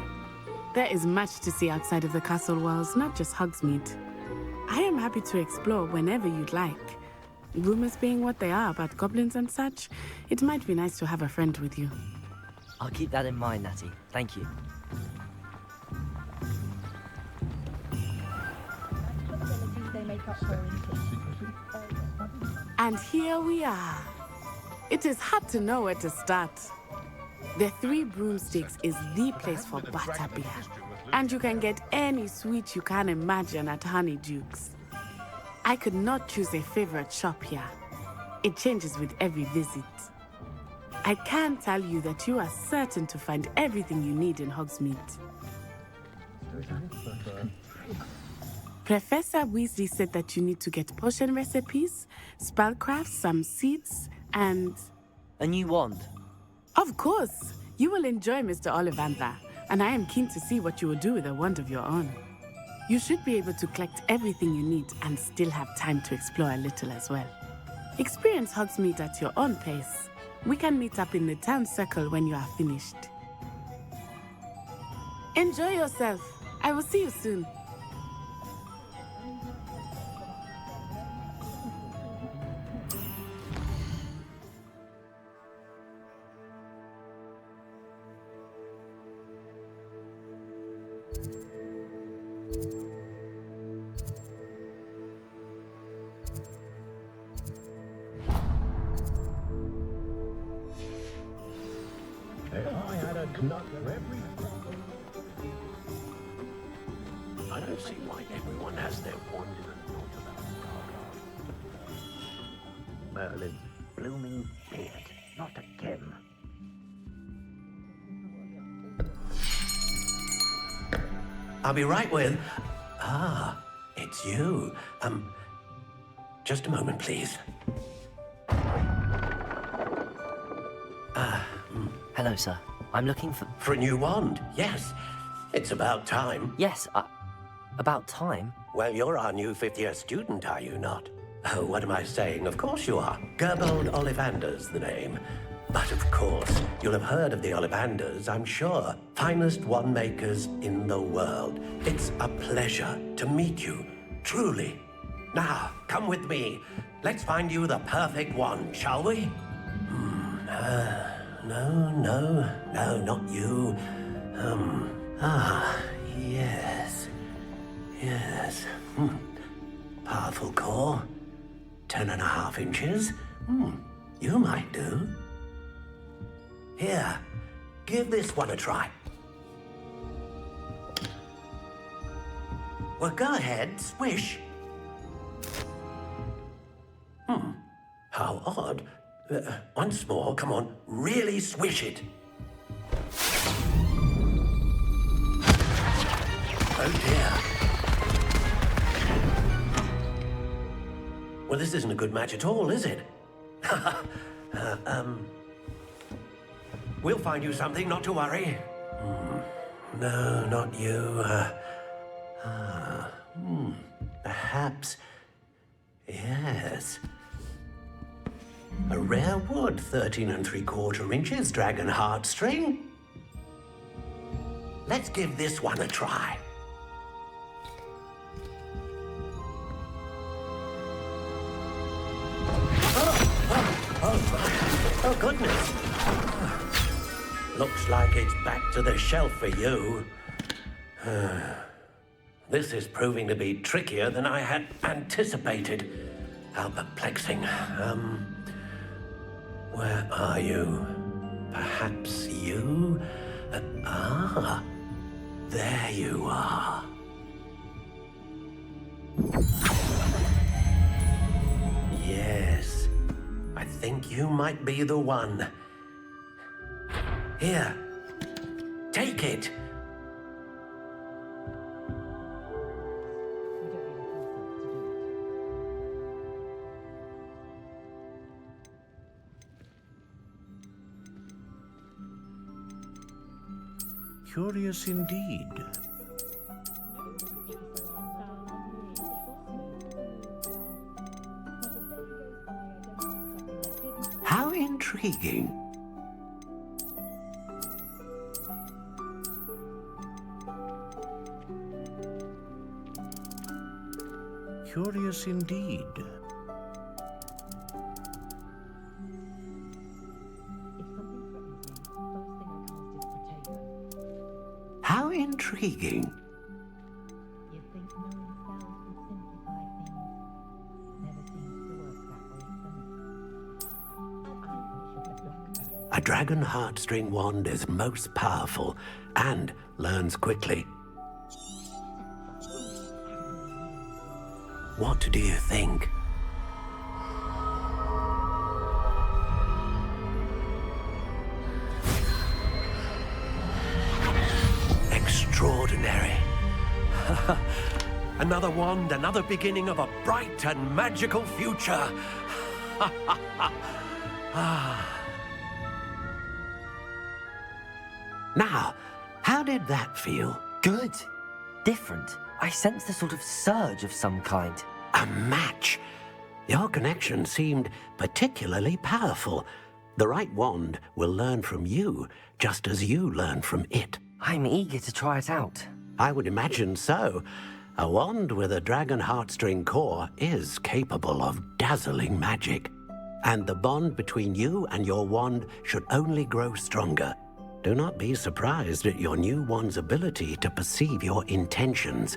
There is much to see outside of the castle walls, not just Hogsmeade. I am happy to explore whenever you'd like. Rumors being what they are about goblins and such, it might be nice to have a friend with you. I'll keep that in mind, Natty. Thank you. And here we are. It is hard to know where to start. The Three Broomsticks is the place for butterbeer. And you can get any sweet you can imagine at Honeyduke's. I could not choose a favorite shop here. It changes with every visit. I can tell you that you are certain to find everything you need in Hogsmeade. Professor Weasley said that you need to get potion recipes, spellcraft, some seeds, and... A new wand. Of course! You will enjoy Mr. Ollivander, and I am keen to see what you will do with a wand of your own. You should be able to collect everything you need and still have time to explore a little as well. Experience Hogsmeade at your own pace. We can meet up in the town circle when you are finished. Enjoy yourself. I will see you soon. I don't see why everyone has their wand in a Merlin's blooming beard. Not again. I'll be right with... Ah, it's you. Just a moment, please. Hello, sir. I'm looking for... For a new wand, yes. It's about time. Yes, about time? Well, you're our new fifth-year student, are you not? Oh, what am I saying? Of course you are. Gerbold Ollivander's the name. But of course, you'll have heard of the Ollivanders, I'm sure. Finest wand makers in the world. It's a pleasure to meet you, truly. Now, come with me. Let's find you the perfect wand, shall we? No, not you. Yes. Powerful core. 10.5 inches. You might do. Here, give this one a try. Well, go ahead, swish. How odd. Once more, come on, really swish it. Oh dear. Well, this isn't a good match at all, is it? We'll find you something, not to worry. No, not you. Perhaps... Yes. A rare wood, 13 3/4 inches, dragon heartstring. Let's give this one a try. Oh, goodness. Looks like it's back to the shelf for you. This is proving to be trickier than I had anticipated. How perplexing. Where are you? Perhaps you? There you are. Yes, I think you might be the one. Here, take it. Curious indeed. How intriguing. Curious indeed. How intriguing. You think knowing spells would simplify things? Never seems to work that way for me. A dragon heartstring wand is most powerful and learns quickly. What do you think? Extraordinary. Another wand, another beginning of a bright and magical future. Now, how did that feel? Good. Different. I sensed a sort of surge of some kind. A match. Your connection seemed particularly powerful. The right wand will learn from you, just as you learn from it. I'm eager to try it out. I would imagine so. A wand with a dragon heartstring core is capable of dazzling magic. And the bond between you and your wand should only grow stronger. Do not be surprised at your new wand's ability to perceive your intentions,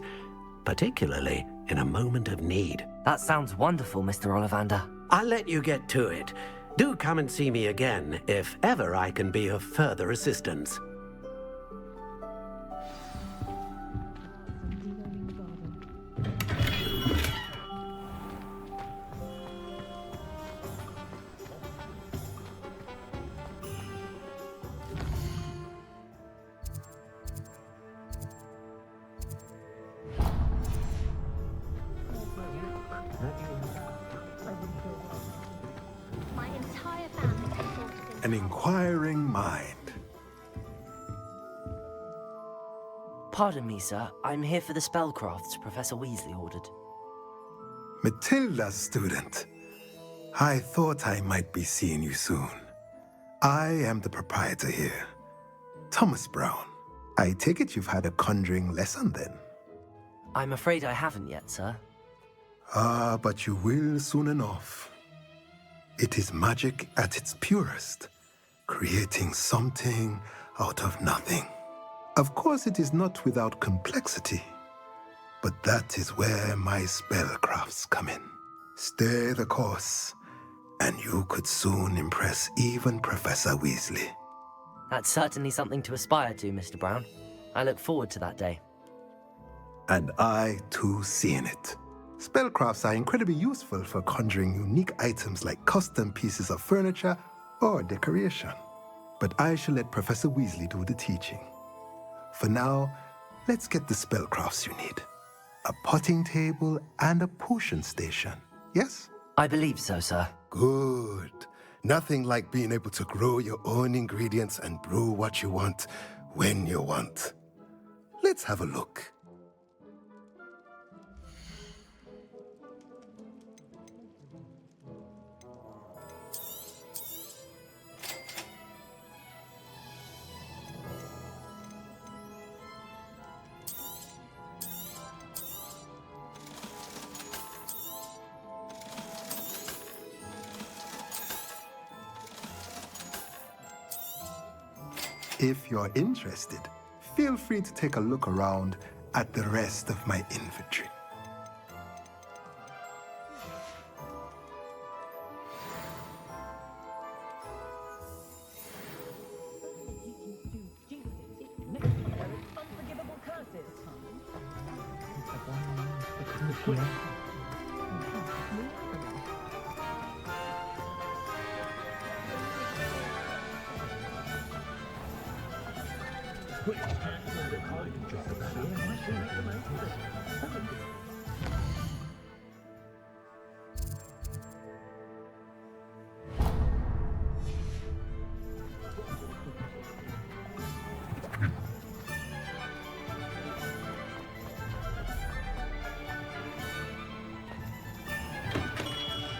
particularly in a moment of need. That sounds wonderful, Mr. Ollivander. I'll let you get to it. Do come and see me again if ever I can be of further assistance. An inquiring mind. Pardon me, sir. I'm here for the spellcrafts Professor Weasley ordered. Matilda's student. I thought I might be seeing you soon. I am the proprietor here, Thomas Brown. I take it you've had a conjuring lesson then? I'm afraid I haven't yet, sir. Ah, but you will soon enough. It is magic at its purest, creating something out of nothing. Of course, it is not without complexity, but that is where my spellcrafts come in. Stay the course, and you could soon impress even Professor Weasley. That's certainly something to aspire to, Mr. Brown. I look forward to that day. And I, too, seeing it. Spellcrafts are incredibly useful for conjuring unique items like custom pieces of furniture or decoration. But I shall let Professor Weasley do the teaching. For now, let's get the spellcrafts you need. A potting table and a potion station, yes? I believe so, sir. Good. Nothing like being able to grow your own ingredients and brew what you want when you want. Let's have a look. If you're interested, feel free to take a look around at the rest of my inventory.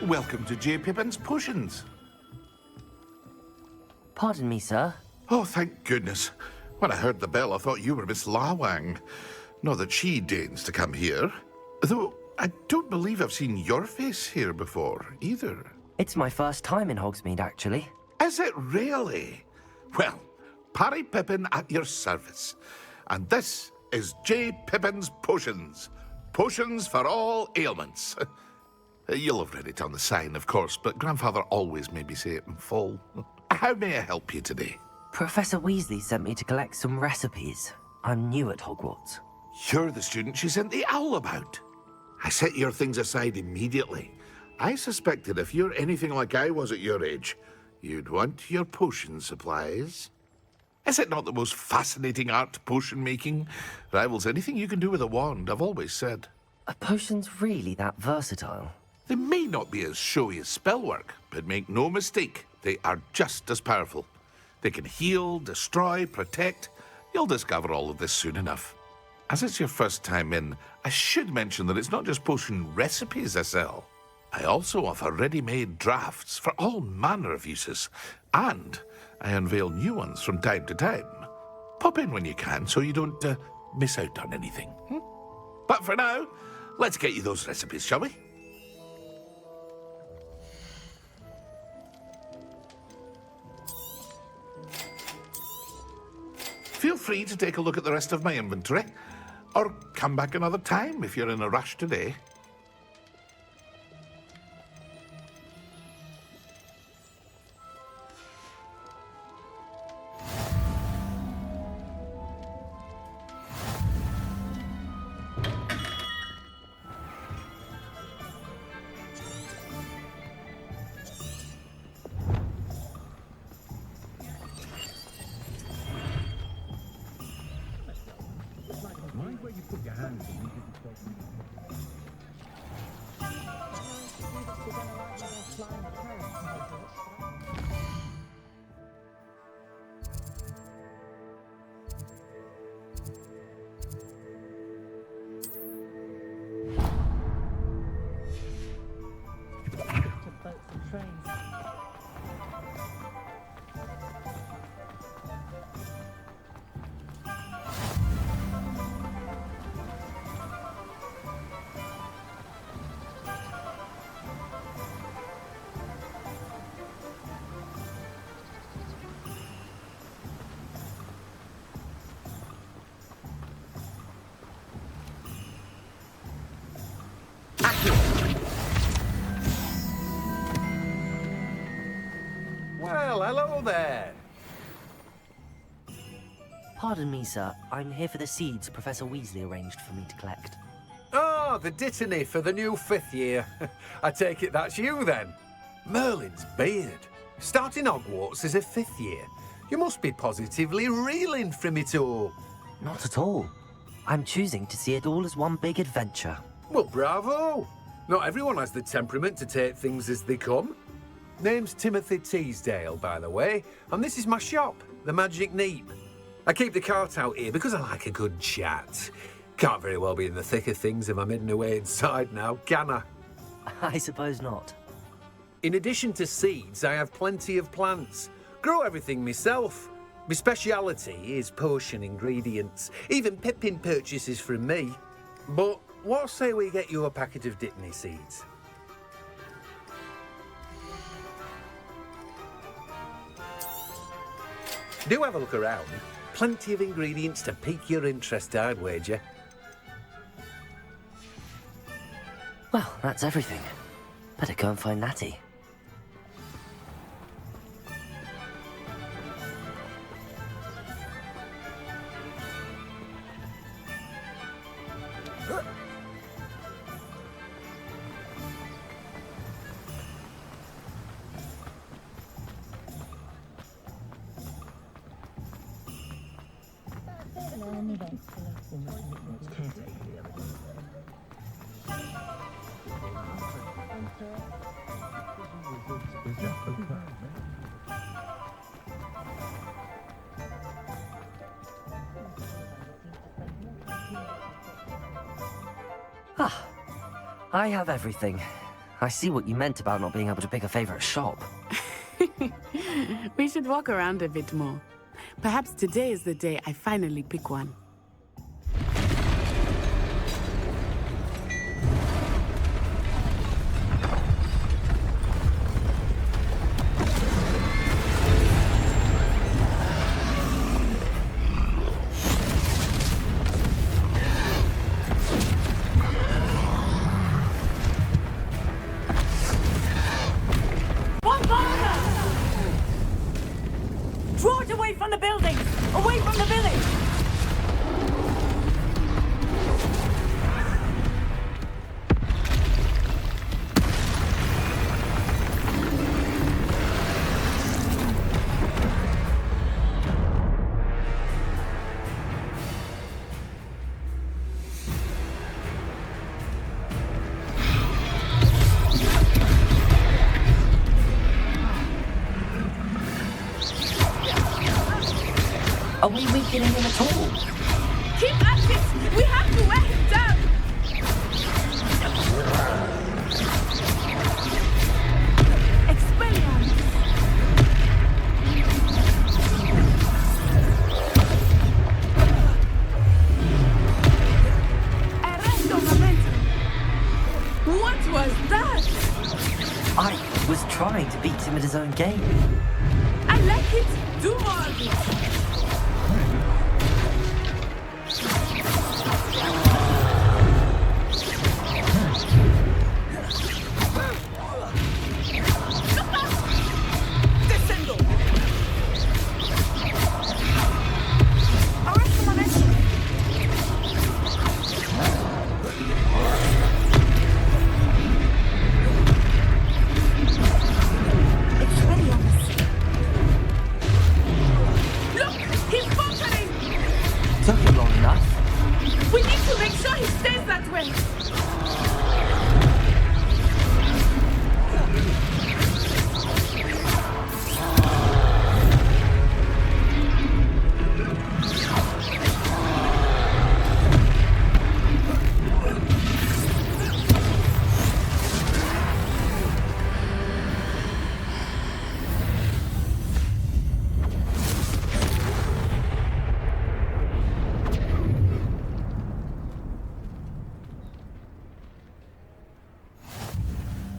Welcome to J. Pippin's Potions. Pardon me, sir. Oh, thank goodness. When I heard the bell, I thought you were Miss Lawang. Not that she deigns to come here. Though, I don't believe I've seen your face here before, either. It's my first time in Hogsmeade, actually. Is it really? Well, Parry Pippin at your service. And this is J. Pippin's Potions. Potions for all ailments. You'll have read it on the sign, of course, but Grandfather always made me say it in full. How may I help you today? Professor Weasley sent me to collect some recipes. I'm new at Hogwarts. You're the student she sent the owl about. I set your things aside immediately. I suspected if you're anything like I was at your age, you'd want your potion supplies. Is it not the most fascinating art, potion making? Rivals anything you can do with a wand, I've always said. Are potions really that versatile? They may not be as showy as spellwork, but make no mistake, they are just as powerful. They can heal, destroy, protect. You'll discover all of this soon enough. As it's your first time in, I should mention that it's not just potion recipes I sell. I also offer ready-made drafts for all manner of uses, and I unveil new ones from time to time. Pop in when you can so you don't miss out on anything. But for now, let's get you those recipes, shall we? Feel free to take a look at the rest of my inventory, or come back another time if you're in a rush today. Well, hello there. Pardon me, sir. I'm here for the seeds Professor Weasley arranged for me to collect. Oh, the dittany for the new 5th year. I take it that's you, then. Merlin's beard. Starting Hogwarts as a 5th year. You must be positively reeling from it all. Not at all. I'm choosing to see it all as one big adventure. Well, bravo. Not everyone has the temperament to take things as they come. Name's Timothy Teasdale, by the way, and this is my shop, the Magic Neep. I keep the cart out here because I like a good chat. Can't very well be in the thick of things if I'm hidden away inside now, can I? I suppose not. In addition to seeds, I have plenty of plants. Grow everything myself. My speciality is potion ingredients. Even Pippin purchases from me. But what say we get you a packet of Dittany seeds? Do have a look around. Plenty of ingredients to pique your interest, I'd wager. Well, that's everything. Better go and find Natty. Ah, I have everything. I see what you meant about not being able to pick a favorite shop. We should walk around a bit more. Perhaps today is the day I finally pick one. Draw it away from the building! Away from the village! Are we weakening him at all? Keep at it! We have to wear him down! Expelliarmus! Arresto momentum! What was that? I was trying to beat him at his own game. I like it! Do more of it!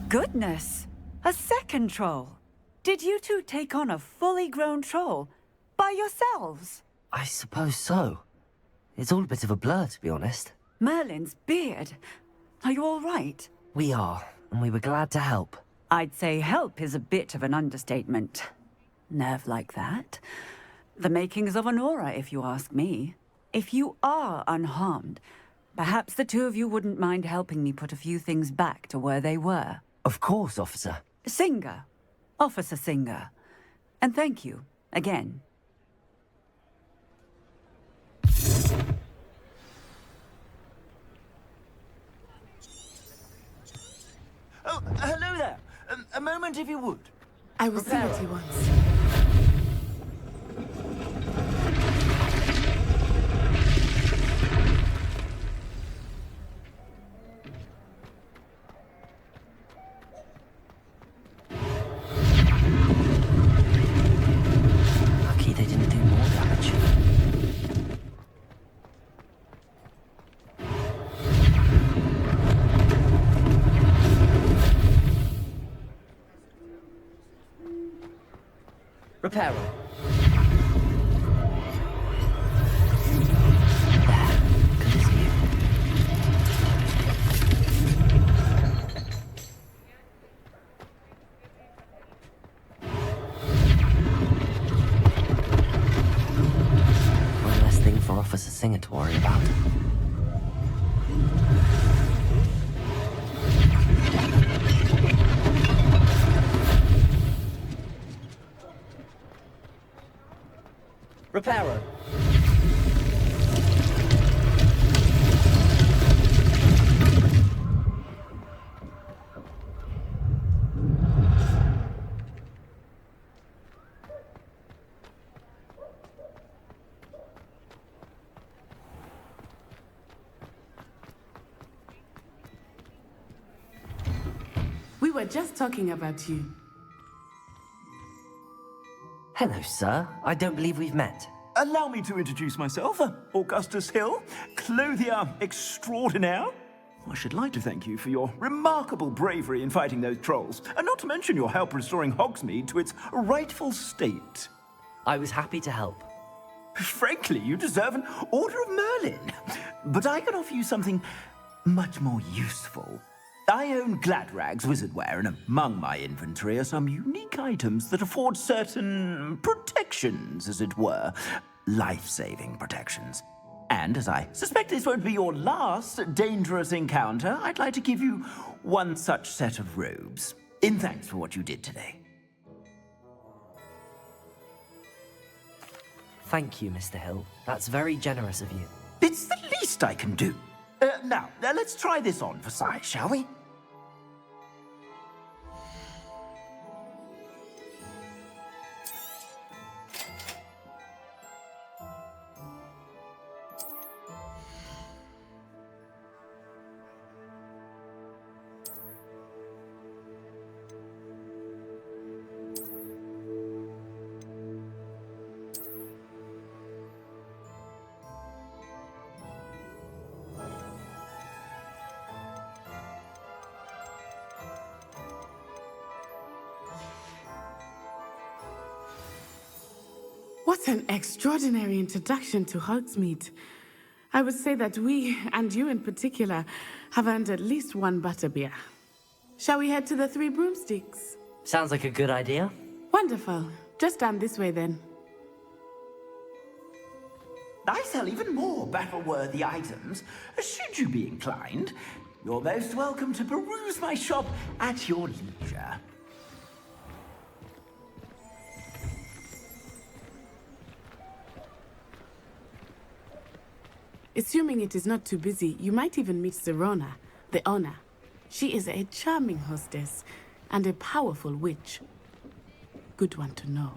Goodness! A second troll! Did you two take on a fully grown troll? By yourselves? I suppose so. It's all a bit of a blur, to be honest. Merlin's beard. Are you all right? We are, and we were glad to help. I'd say help is a bit of an understatement. Nerve like that. The makings of an aura, if you ask me. If you are unharmed, perhaps the two of you wouldn't mind helping me put a few things back to where they were. Of course, officer. Singer. Officer Singer. And thank you, again. Oh, hello there. A moment, if you would. I will see what he wants. Lucky they didn't do more damage. Reparo. One less thing for Officer Singer to worry about. Reparo. We were just talking about you. Hello, sir. I don't believe we've met. Allow me to introduce myself, Augustus Hill, clothier extraordinaire. I should like to thank you for your remarkable bravery in fighting those trolls, and not to mention your help restoring Hogsmeade to its rightful state. I was happy to help. Frankly, you deserve an Order of Merlin. But I can offer you something much more useful. I own Gladrag's wizardware, and among my inventory are some unique items that afford certain protections, as it were. Life-saving protections. And as I suspect this won't be your last dangerous encounter, I'd like to give you one such set of robes, in thanks for what you did today. Thank you, Mr. Hill. That's very generous of you. It's the least I can do. Now, let's try this on for size, shall we? What an extraordinary introduction to Hogsmeade. I would say that we, and you in particular, have earned at least one butterbeer. Shall we head to the Three Broomsticks? Sounds like a good idea. Wonderful. Just down this way then. I sell even more battle-worthy items, should you be inclined. You're most welcome to peruse my shop at your leisure. Assuming it is not too busy, you might even meet Serona, the owner. She is a charming hostess and a powerful witch. Good one to know.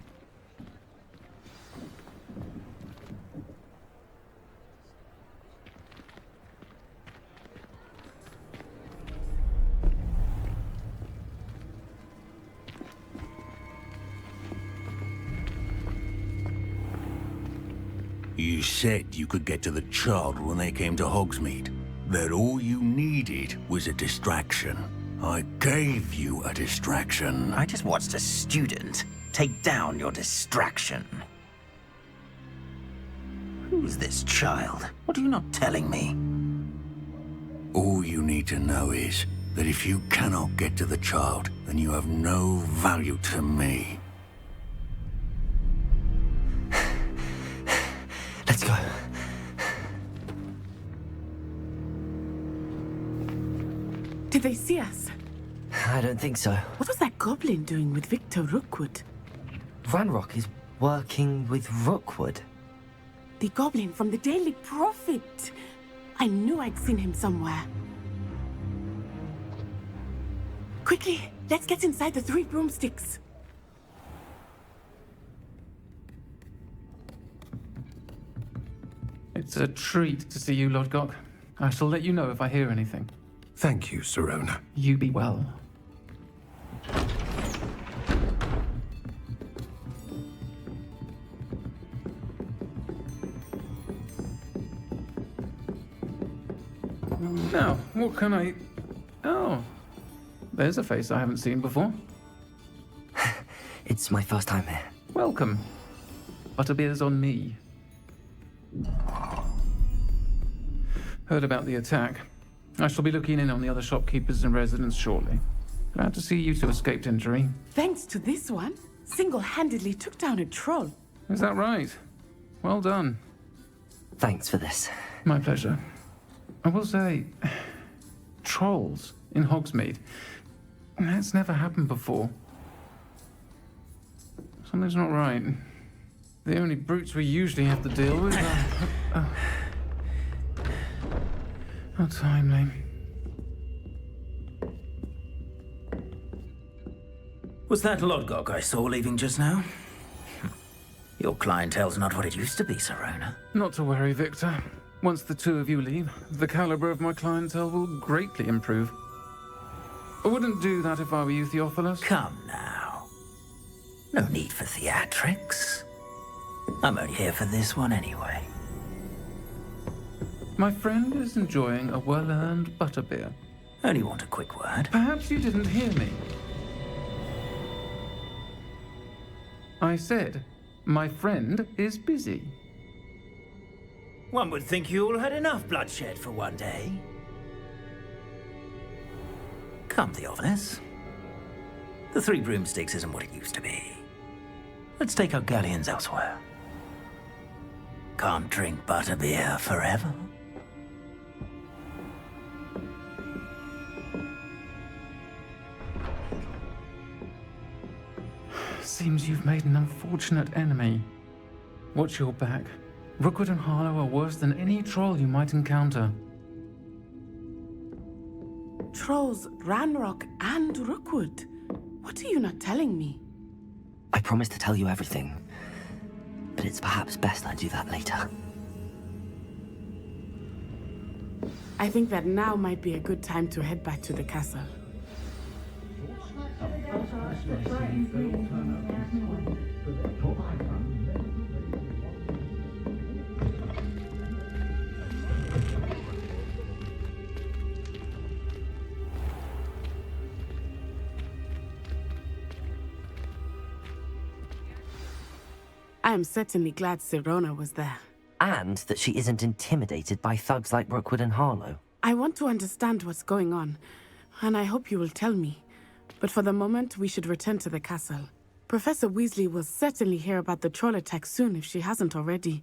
You said you could get to the child when they came to Hogsmeade. That all you needed was a distraction. I gave you a distraction. I just watched a student take down your distraction. Who's this child? What are you not telling me? All you need to know is that if you cannot get to the child, then you have no value to me. Let's go. Did they see us? I don't think so. What was that goblin doing with Victor Rookwood? Ranrock is working with Rookwood. The goblin from the Daily Prophet. I knew I'd seen him somewhere. Quickly, let's get inside the Three Broomsticks. It's a treat to see you, Lodgok. I shall let you know if I hear anything. Thank you, Serona. You be well. Now, what can I... Oh, there's a face I haven't seen before. It's my first time here. Welcome. Butterbeer's on me. Heard about the attack. I shall be looking in on the other shopkeepers and residents shortly. Glad to see you two escaped injury. Thanks to this one, single-handedly took down a troll. Is that right? Well done. Thanks for this. My pleasure. I will say, trolls in Hogsmeade. That's never happened before. Something's not right. The only brutes we usually have to deal with are... How timely. Was that Lodgok I saw leaving just now? Your clientele's not what it used to be, Serona. Not to worry, Victor. Once the two of you leave, the caliber of my clientele will greatly improve. I wouldn't do that if I were you, Theophilus. Come now. No need for theatrics. I'm only here for this one anyway. My friend is enjoying a well-earned butterbeer. Only want a quick word. Perhaps you didn't hear me. I said, my friend is busy. One would think you all had enough bloodshed for one day. Come, Theophilus. The Three Broomsticks isn't what it used to be. Let's take our galleons elsewhere. Can't drink butterbeer forever. Seems you've made an unfortunate enemy. Watch your back. Rookwood and Harlow are worse than any troll you might encounter. Trolls, Ranrock, and Rookwood. What are you not telling me? I promised to tell you everything, but it's perhaps best I do that later. I think that now might be a good time to head back to the castle. I am certainly glad Sirona was there. And that she isn't intimidated by thugs like Rookwood and Harlow. I want to understand what's going on, and I hope you will tell me. But for the moment, we should return to the castle. Professor Weasley will certainly hear about the troll attack soon if she hasn't already.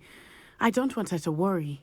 I don't want her to worry.